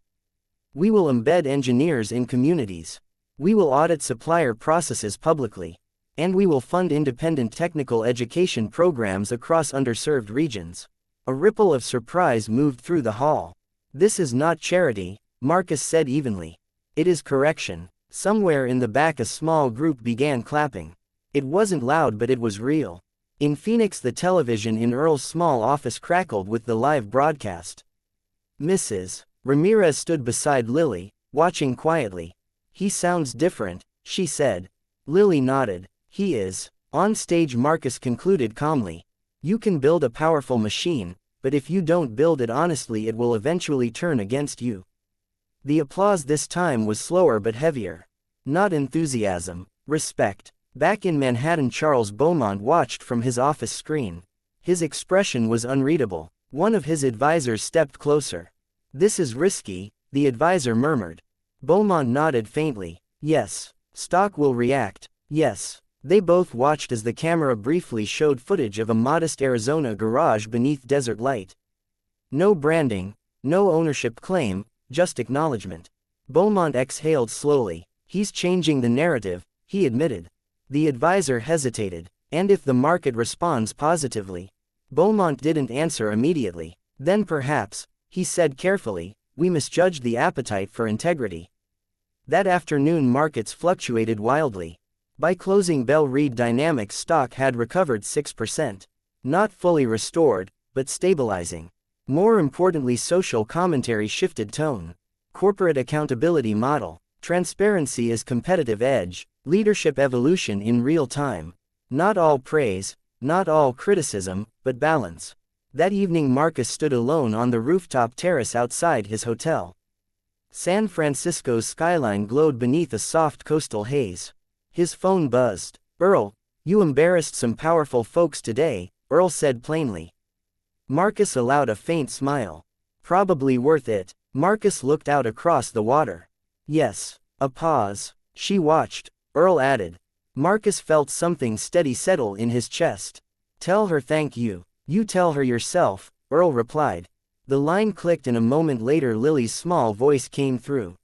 [SPEAKER 1] We will embed engineers in communities. We will audit supplier processes publicly. And we will fund independent technical education programs across underserved regions. A ripple of surprise moved through the hall. This is not charity, Marcus said evenly. It is correction. Somewhere in the back a small group began clapping. It wasn't loud but it was real. In Phoenix the television in Earl's small office crackled with the live broadcast. Mrs. Ramirez stood beside Lily, watching quietly. He sounds different, she said. Lily nodded. He is. On stage Marcus concluded calmly. You can build a powerful machine, but if you don't build it honestly it will eventually turn against you. The applause this time was slower but heavier. Not enthusiasm, respect. Back in Manhattan Charles Beaumont watched from his office screen. His expression was unreadable. One of his advisors stepped closer. This is risky, the advisor murmured. Beaumont nodded faintly. Yes. Stock will react. Yes. They both watched as the camera briefly showed footage of a modest Arizona garage beneath desert light. No branding, no ownership claim, just acknowledgement. Beaumont exhaled slowly. He's changing the narrative, he admitted. The advisor hesitated. And if the market responds positively? Beaumont didn't answer immediately. Then perhaps, he said carefully, we misjudged the appetite for integrity. That afternoon markets fluctuated wildly. By closing bell Reed Dynamics stock had recovered 6%. Not fully restored, but stabilizing. More importantly, social commentary shifted tone. Corporate accountability model. Transparency as competitive edge. Leadership evolution in real time. Not all praise, not all criticism, but balance. That evening Marcus stood alone on the rooftop terrace outside his hotel. San Francisco's skyline glowed beneath a soft coastal haze. His phone buzzed. Earl, you embarrassed some powerful folks today, Earl said plainly. Marcus allowed a faint smile. Probably worth it. Marcus looked out across the water. Yes. A pause. She watched. Earl added. Marcus felt something steady settle in his chest. Tell her thank you. You tell her yourself, Earl replied. The line clicked and a moment later Lily's small voice came through.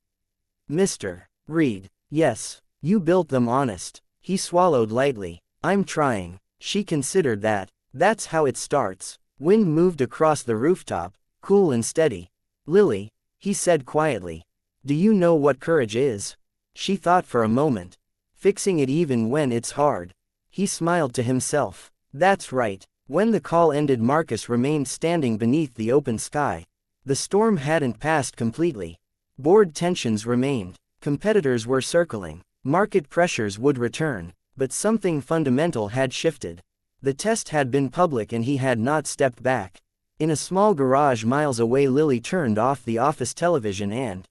[SPEAKER 1] Mr. Reed. Yes. You built them honest. He swallowed lightly. I'm trying. She considered that. That's how it starts. Wind moved across the rooftop, cool and steady. Lily, he said quietly. Do you know what courage is? She thought for a moment. Fixing it even when it's hard. He smiled to himself. That's right. When the call ended Marcus remained standing beneath the open sky. The storm hadn't passed completely. Board tensions remained. Competitors were circling. Market pressures would return. But something fundamental had shifted. The test had been public and he had not stepped back. In a small garage miles away Lily turned off the office television and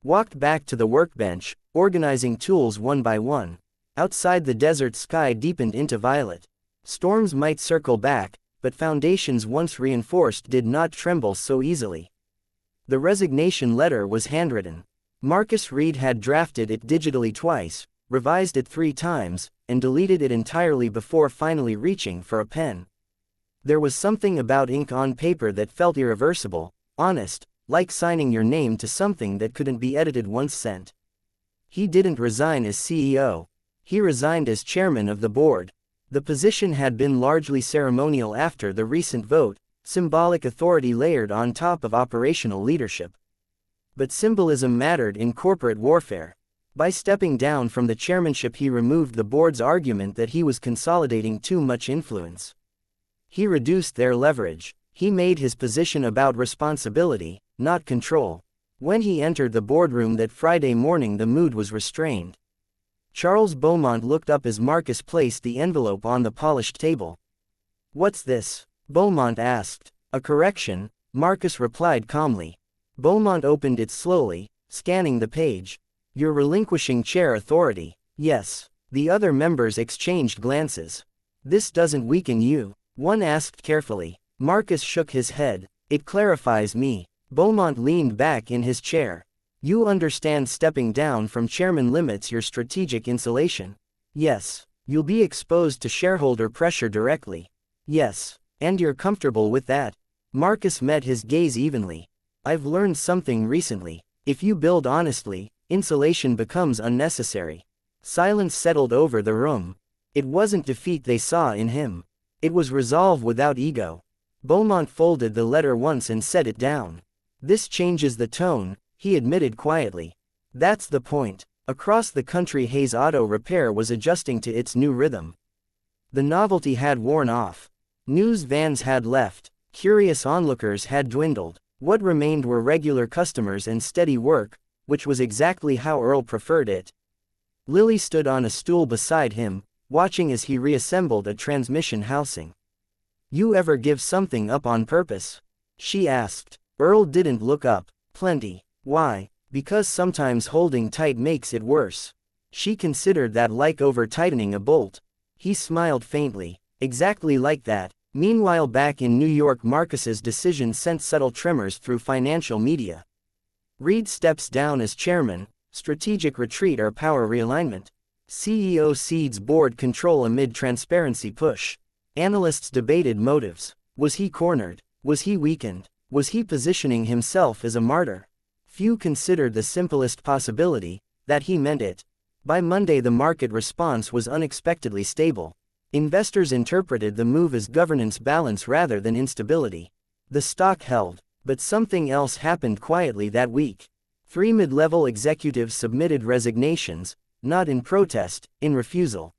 [SPEAKER 1] walked back to the workbench, organizing tools one by one. Outside the desert sky deepened into violet. Storms might circle back, but foundations once reinforced did not tremble so easily. The resignation letter was handwritten. Marcus Reed had drafted it digitally twice, revised it 3 times, and deleted it entirely before finally reaching for a pen. There was something about ink on paper that felt irreversible, honest, like signing your name to something that couldn't be edited once sent. He didn't resign as CEO. He resigned as chairman of the board. The position had been largely ceremonial after the recent vote, symbolic authority layered on top of operational leadership. But symbolism mattered in corporate warfare. By stepping down from the chairmanship, he removed the board's argument that he was consolidating too much influence. He reduced their leverage. He made his position about responsibility, not control. When he entered the boardroom that Friday morning, the mood was restrained. Charles Beaumont looked up as Marcus placed the envelope on the polished table. "What's this?" Beaumont asked. "A correction," Marcus replied calmly. Beaumont opened it slowly, scanning the page. "You're relinquishing chair authority." "Yes." The other members exchanged glances. "This doesn't weaken you?" one asked carefully. Marcus shook his head. "It clarifies me." Beaumont leaned back in his chair. "You understand stepping down from chairman limits your strategic insulation?" "Yes." "You'll be exposed to shareholder pressure directly?" "Yes." "And you're comfortable with that?" Marcus met his gaze evenly. "I've learned something recently. If you build honestly, insulation becomes unnecessary." Silence settled over the room. It wasn't defeat they saw in him. It was resolve without ego. Beaumont folded the letter once and set it down. "This changes the tone," he admitted quietly. "That's the point." Across the country, Hayes Auto Repair was adjusting to its new rhythm. The novelty had worn off. News vans had left. Curious onlookers had dwindled. What remained were regular customers and steady work, which was exactly how Earl preferred it. Lily stood on a stool beside him, watching as he reassembled a transmission housing. "You ever give something up on purpose?" she asked. Earl didn't look up. "Plenty." "Why?" "Because sometimes holding tight makes it worse." She considered that like over-tightening a bolt. He smiled faintly. "Exactly like that." Meanwhile, back in New York, Marcus's decision sent subtle tremors through financial media. Reed steps down as chairman, strategic retreat or power realignment. CEO cedes board control amid transparency push. Analysts debated motives. Was he cornered? Was he weakened? Was he positioning himself as a martyr? Few considered the simplest possibility, that he meant it. By Monday, the market response was unexpectedly stable. Investors interpreted the move as governance balance rather than instability. The stock held, but something else happened quietly that week. 3 mid-level executives submitted resignations, not in protest, in refusal.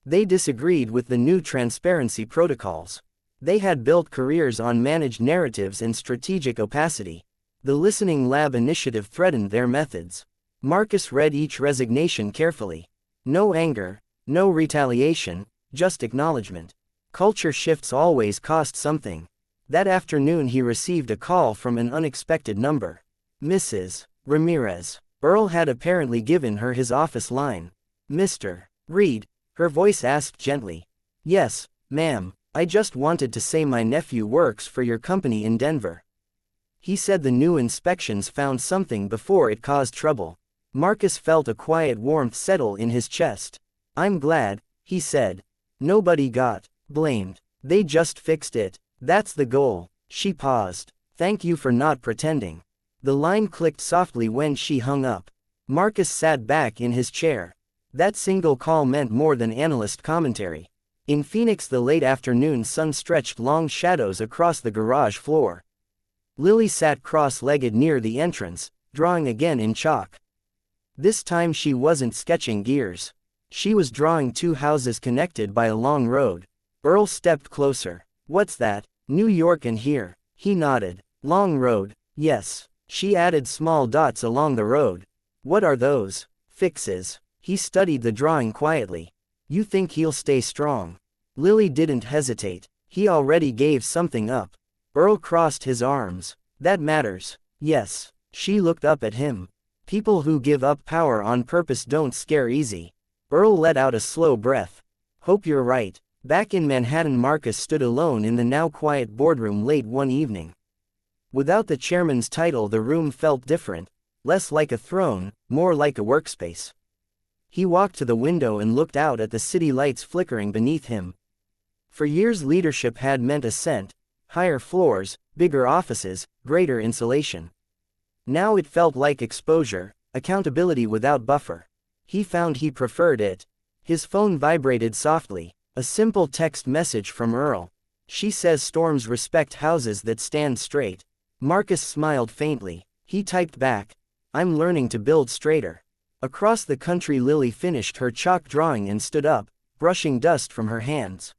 [SPEAKER 1] They disagreed with the new transparency protocols. They had built careers on managed narratives and strategic opacity. The Listening Lab initiative threatened their methods. Marcus read each resignation carefully. No anger, no retaliation, just acknowledgement. Culture shifts always cost something. That afternoon he received a call from an unexpected number. Mrs. Ramirez. Earl had apparently given her his office line. "Mr. Reed?" her voice asked gently. "Yes, ma'am, I just wanted to say my nephew works for your company in Denver." He said the new inspections found something before it caused trouble. Marcus felt a quiet warmth settle in his chest. "I'm glad," he said. "Nobody got blamed. They just fixed it. That's the goal." She paused. "Thank you for not pretending." The line clicked softly when she hung up. Marcus sat back in his chair. That single call meant more than analyst commentary. In Phoenix, the late afternoon sun stretched long shadows across the garage floor. Lily sat cross-legged near the entrance, drawing again in chalk. This time she wasn't sketching gears. She was drawing 2 houses connected by a long road. Earl stepped closer. "What's that?" "New York and here." He nodded. "Long road." "Yes." She added small dots along the road. "What are those?" "Fixes." He studied the drawing quietly. "You think he'll stay strong?" Lily didn't hesitate. "He already gave something up." Earl crossed his arms. "That matters." "Yes." She looked up at him. "People who give up power on purpose don't scare easy." Earl let out a slow breath. "Hope you're right." Back in Manhattan, Marcus stood alone in the now quiet boardroom late one evening. Without the chairman's title, the room felt different, less like a throne, more like a workspace. He walked to the window and looked out at the city lights flickering beneath him. For years, leadership had meant ascent, higher floors, bigger offices, greater insulation. Now it felt like exposure, accountability without buffer. He found he preferred it. His phone vibrated softly, a simple text message from Earl. "She says storms respect houses that stand straight." Marcus smiled faintly. He typed back, "I'm learning to build straighter." Across the country, Lily finished her chalk drawing and stood up, brushing dust from her hands.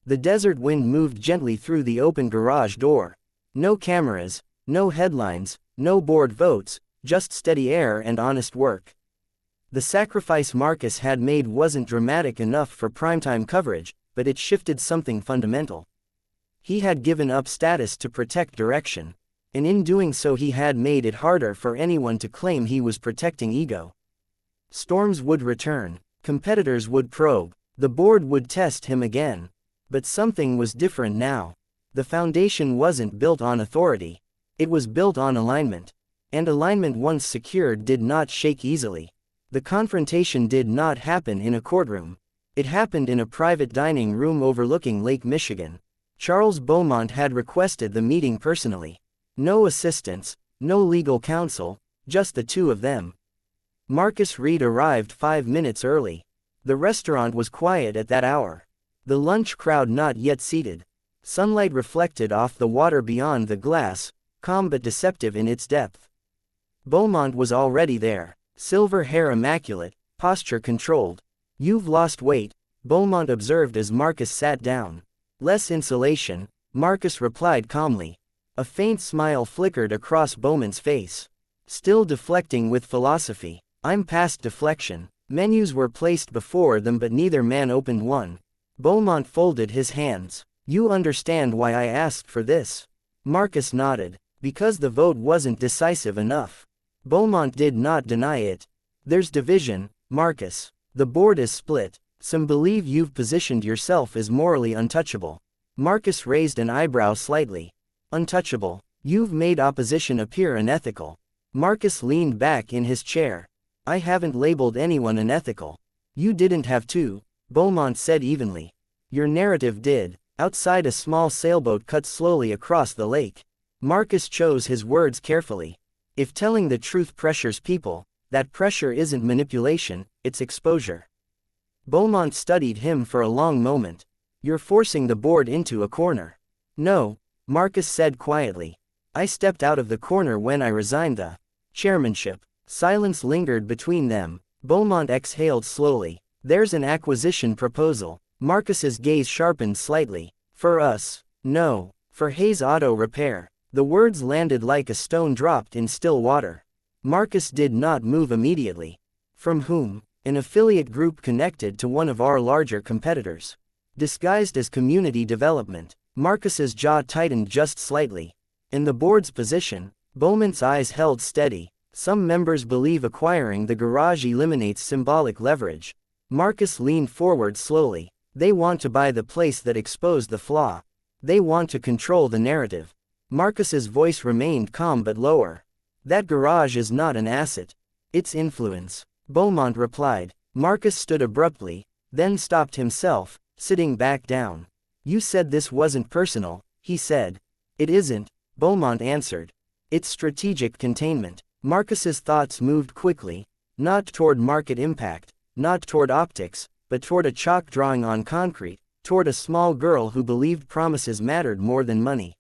[SPEAKER 1] The desert wind moved gently through the open garage door. No cameras, no headlines, no board votes, just steady air and honest work. The sacrifice Marcus had made wasn't dramatic enough for primetime coverage, but it shifted something fundamental. He had given up status to protect direction, and in doing so he had made it harder for anyone to claim he was protecting ego. Storms would return, competitors would probe, the board would test him again. But something was different now. The foundation wasn't built on authority. It was built on alignment. And alignment once secured did not shake easily. The confrontation did not happen in a courtroom. It happened in a private dining room overlooking Lake Michigan. Charles Beaumont had requested the meeting personally. No assistants, no legal counsel, just the two of them. Marcus Reed arrived 5 minutes early. The restaurant was quiet at that hour. The lunch crowd not yet seated. Sunlight reflected off the water beyond the glass, calm but deceptive in its depth. Beaumont was already there, silver hair immaculate, posture controlled. "You've lost weight," Beaumont observed as Marcus sat down. "Less insulation," Marcus replied calmly. A faint smile flickered across Beaumont's face. Still deflecting with philosophy. "I'm past deflection." Menus were placed before them but neither man opened one. Beaumont folded his hands. "You understand why I asked for this?" Marcus nodded. "Because the vote wasn't decisive enough." Beaumont did not deny it. "There's division, Marcus. The board is split. Some believe you've positioned yourself as morally untouchable." Marcus raised an eyebrow slightly. "Untouchable? You've made opposition appear unethical." Marcus leaned back in his chair. "I haven't labeled anyone unethical." "You didn't have to," Beaumont said evenly. "Your narrative did." Outside, a small sailboat cut slowly across the lake. Marcus chose his words carefully. "If telling the truth pressures people, that pressure isn't manipulation, it's exposure." Beaumont studied him for a long moment. "You're forcing the board into a corner." "No," Marcus said quietly. "I stepped out of the corner when I resigned the chairmanship." Silence lingered between them. Beaumont exhaled slowly. "There's an acquisition proposal." Marcus's gaze sharpened slightly. "For us?" "No. For Hayes Auto Repair." The words landed like a stone dropped in still water. Marcus did not move immediately. "From whom?" "An affiliate group connected to one of our larger competitors. Disguised as community development." Marcus's jaw tightened just slightly. "In the board's position?" Beaumont's eyes held steady. "Some members believe acquiring the garage eliminates symbolic leverage." Marcus leaned forward slowly. "They want to buy the place that exposed the flaw. They want to control the narrative." Marcus's voice remained calm but lower. "That garage is not an asset. It's influence," Beaumont replied. Marcus stood abruptly, then stopped himself, sitting back down. "You said this wasn't personal," he said. "It isn't," Beaumont answered. "It's strategic containment." Marcus's thoughts moved quickly, not toward market impact, not toward optics, but toward a chalk drawing on concrete, toward a small girl who believed promises mattered more than money.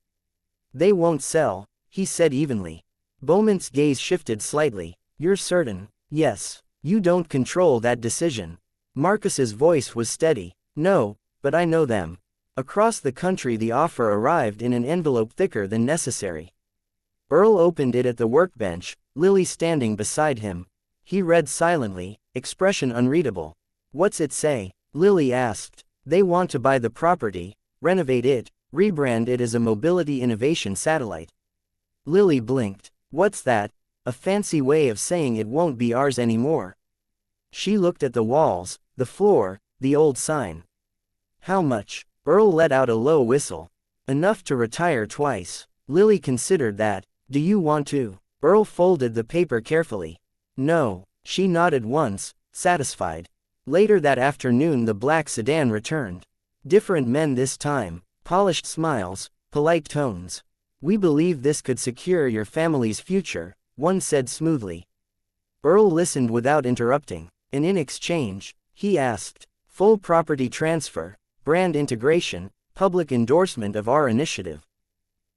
[SPEAKER 1] "They won't sell," he said evenly. Beaumont's gaze shifted slightly. "You're certain?" "Yes." "You don't control that decision." Marcus's voice was steady. "No, but I know them." Across the country, the offer arrived in an envelope thicker than necessary. Earl opened it at the workbench, Lily standing beside him. He read silently, expression unreadable. "What's it say?" Lily asked. "They want to buy the property, renovate it, rebrand it as a mobility innovation satellite." Lily blinked. "What's that?" "A fancy way of saying it won't be ours anymore." She looked at the walls, the floor, the old sign. "How much?" Earl let out a low whistle. "Enough to retire twice." Lily considered that. "Do you want to?" Earl folded the paper carefully. "No." She nodded once, satisfied. Later that afternoon, the black sedan returned. Different men this time, polished smiles, polite tones. "We believe this could secure your family's future," one said smoothly. Earl listened without interrupting. "And in exchange?" he asked. "Full property transfer, brand integration, public endorsement of our initiative."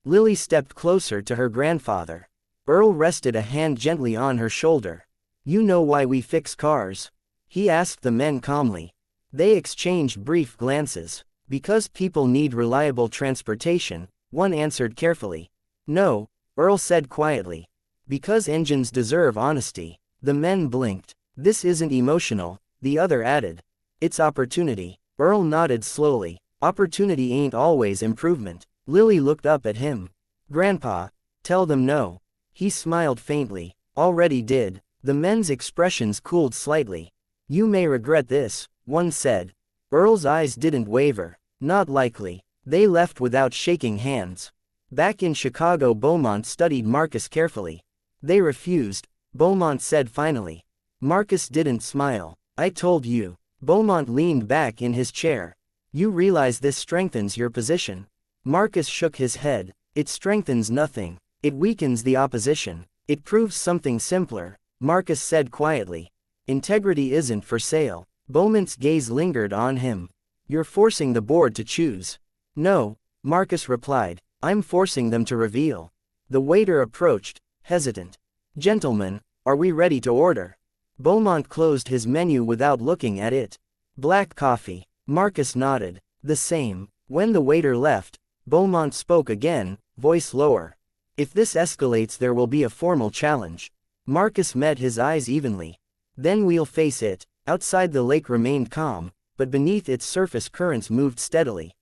[SPEAKER 1] Lily stepped closer to her grandfather. Earl rested a hand gently on her shoulder. You know why we fix cars? He asked the men calmly. They exchanged brief glances. Because people need reliable transportation, one answered carefully. No, Earl said quietly. Because engines deserve honesty. The men blinked. This isn't emotional, the other added. It's opportunity. Earl nodded slowly. Opportunity ain't always improvement. Lily looked up at him. Grandpa, tell them no. He smiled faintly. Already did. The men's expressions cooled slightly. You may regret this, one said. Earl's eyes didn't waver. Not likely. They left without shaking hands. Back in Chicago, Beaumont studied Marcus carefully. They refused, Beaumont said finally. Marcus didn't smile. I told you. Beaumont leaned back in his chair. You realize this strengthens your position. Marcus shook his head. It strengthens nothing. It weakens the opposition. It proves something simpler, Marcus said quietly. Integrity isn't for sale. Beaumont's gaze lingered on him. You're forcing the board to choose. No, Marcus replied. I'm forcing them to reveal. The waiter approached, hesitant. Gentlemen, are we ready to order? Beaumont closed his menu without looking at it. Black coffee. Marcus nodded. The same. When the waiter left, Beaumont spoke again, voice lower. If this escalates, there will be a formal challenge. Marcus met his eyes evenly. Then we'll face it. Outside, the lake remained calm, but beneath its surface currents moved steadily.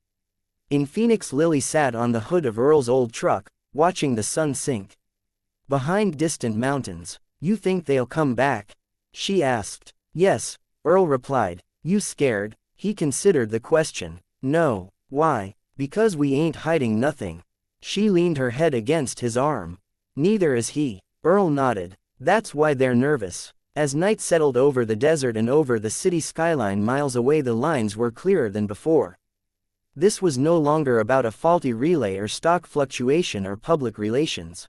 [SPEAKER 1] In Phoenix, Lily sat on the hood of Earl's old truck, watching the sun sink behind distant mountains. You think they'll come back? She asked. Yes, Earl replied. You scared? He considered the question. No. Why? Because we ain't hiding nothing. She leaned her head against his arm. Neither is he. Earl nodded. That's why they're nervous. As night settled over the desert and over the city skyline miles away, the lines were clearer than before. This was no longer about a faulty relay or stock fluctuation or public relations.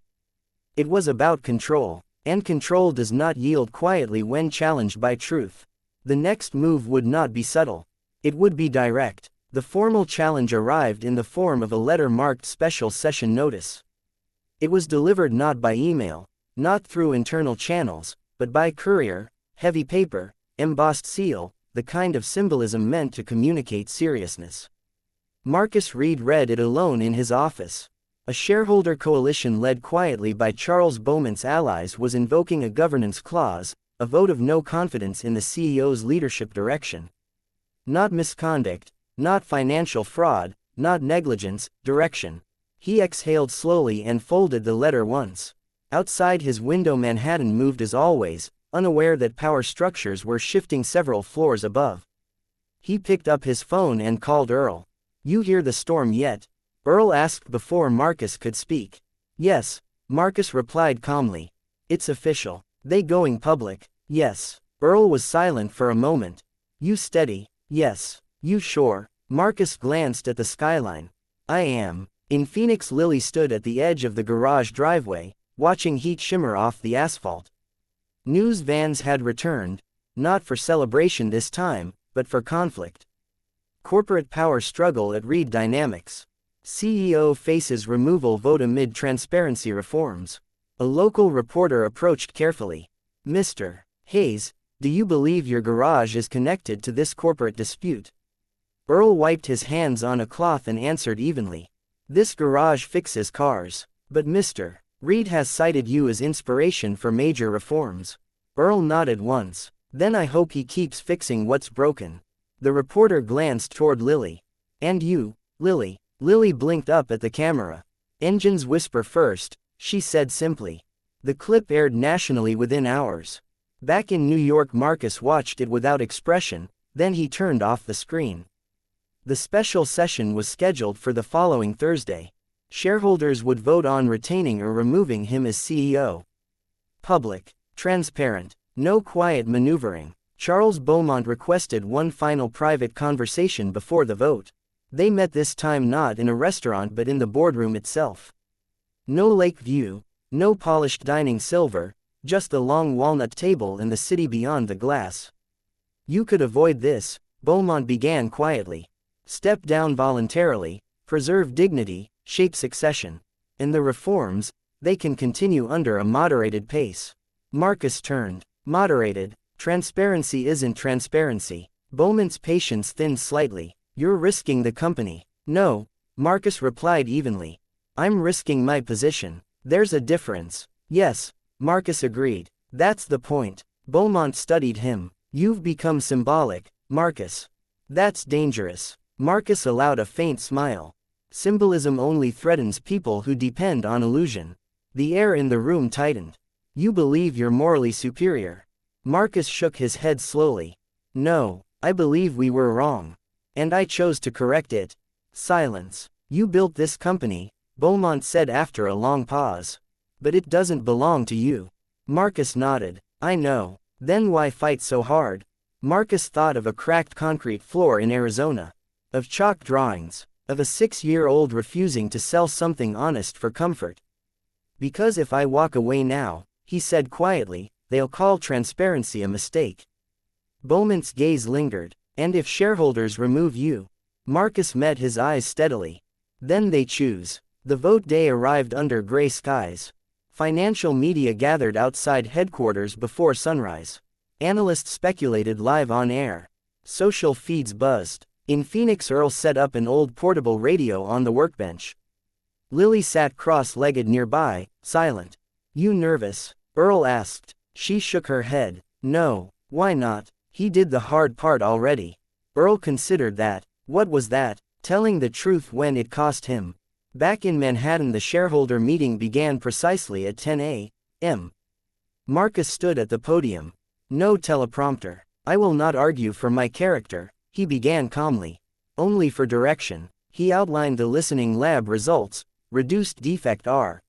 [SPEAKER 1] It was about control, and control does not yield quietly when challenged by truth. The next move would not be subtle. It would be direct. The formal challenge arrived in the form of a letter marked Special Session Notice. It was delivered not by email, not through internal channels, but by courier, heavy paper, embossed seal, the kind of symbolism meant to communicate seriousness. Marcus Reed read it alone in his office. A shareholder coalition led quietly by Charles Beaumont's allies was invoking a governance clause, a vote of no confidence in the CEO's leadership direction. Not misconduct, not financial fraud, not negligence, direction. He exhaled slowly and folded the letter once. Outside his window, Manhattan moved as always, unaware that power structures were shifting several floors above. He picked up his phone and called Earl. You hear the storm yet? Earl asked before Marcus could speak. Yes, Marcus replied calmly. It's official. They going public? Yes. Earl was silent for a moment. You steady? Yes. You sure? Marcus glanced at the skyline. I am. In Phoenix, Lily stood at the edge of the garage driveway, watching heat shimmer off the asphalt. News vans had returned, not for celebration this time, but for conflict. Corporate power struggle at Reed Dynamics. CEO faces removal vote amid transparency reforms. A local reporter approached carefully. Mr. Hayes, do you believe your garage is connected to this corporate dispute? Earl wiped his hands on a cloth and answered evenly. This garage fixes cars. But Mr. Reed has cited you as inspiration for major reforms. Earl nodded once. Then I hope he keeps fixing what's broken. The reporter glanced toward Lily. And you, Lily. Lily blinked up at the camera. Engines whisper first, she said simply. The clip aired nationally within hours. Back in New York, Marcus watched it without expression, then he turned off the screen. The special session was scheduled for the following Thursday. Shareholders would vote on retaining or removing him as CEO. Public, transparent, no quiet maneuvering. Charles Beaumont requested one final private conversation before the vote. They met this time not in a restaurant but in the boardroom itself. No lake view, no polished dining silver, just a long walnut table and the city beyond the glass. You could avoid this, Beaumont began quietly. Step down voluntarily, preserve dignity, shape succession. And the reforms, They can continue under a moderated pace. Marcus turned. Moderated. Transparency isn't transparency. Beaumont's patience thinned slightly. You're risking the company. No, Marcus replied evenly. I'm risking my position. There's a difference. Yes, Marcus agreed. That's the point. Beaumont studied him. You've become symbolic, Marcus. That's dangerous. Marcus allowed a faint smile. Symbolism only threatens people who depend on illusion. The air in the room tightened. You believe you're morally superior. Marcus shook his head slowly. No, I believe we were wrong. And I chose to correct it. Silence. You built this company, Beaumont said after a long pause. But it doesn't belong to you. Marcus nodded. I know. Then why fight so hard? Marcus thought of a cracked concrete floor in Arizona. Of chalk drawings. Of a 6-year-old refusing to sell something honest for comfort. Because if I walk away now, he said quietly, they'll call transparency a mistake. Beaumont's gaze lingered. And if shareholders remove you? Marcus met his eyes steadily. Then they choose. The vote day arrived under gray skies. Financial media gathered outside headquarters before sunrise. Analysts speculated live on air. Social feeds buzzed. In Phoenix, Earl set up an old portable radio on the workbench. Lily sat cross-legged nearby, silent. You nervous? Earl asked. She shook her head. No, why not? He did the hard part already. Earl considered that. What was that? Telling the truth when it cost him. Back in Manhattan, the shareholder meeting began precisely at 10 a.m. Marcus stood at the podium. No teleprompter. I will not argue for my character, he began calmly. Only for direction. He outlined the listening lab results. Reduced defect R.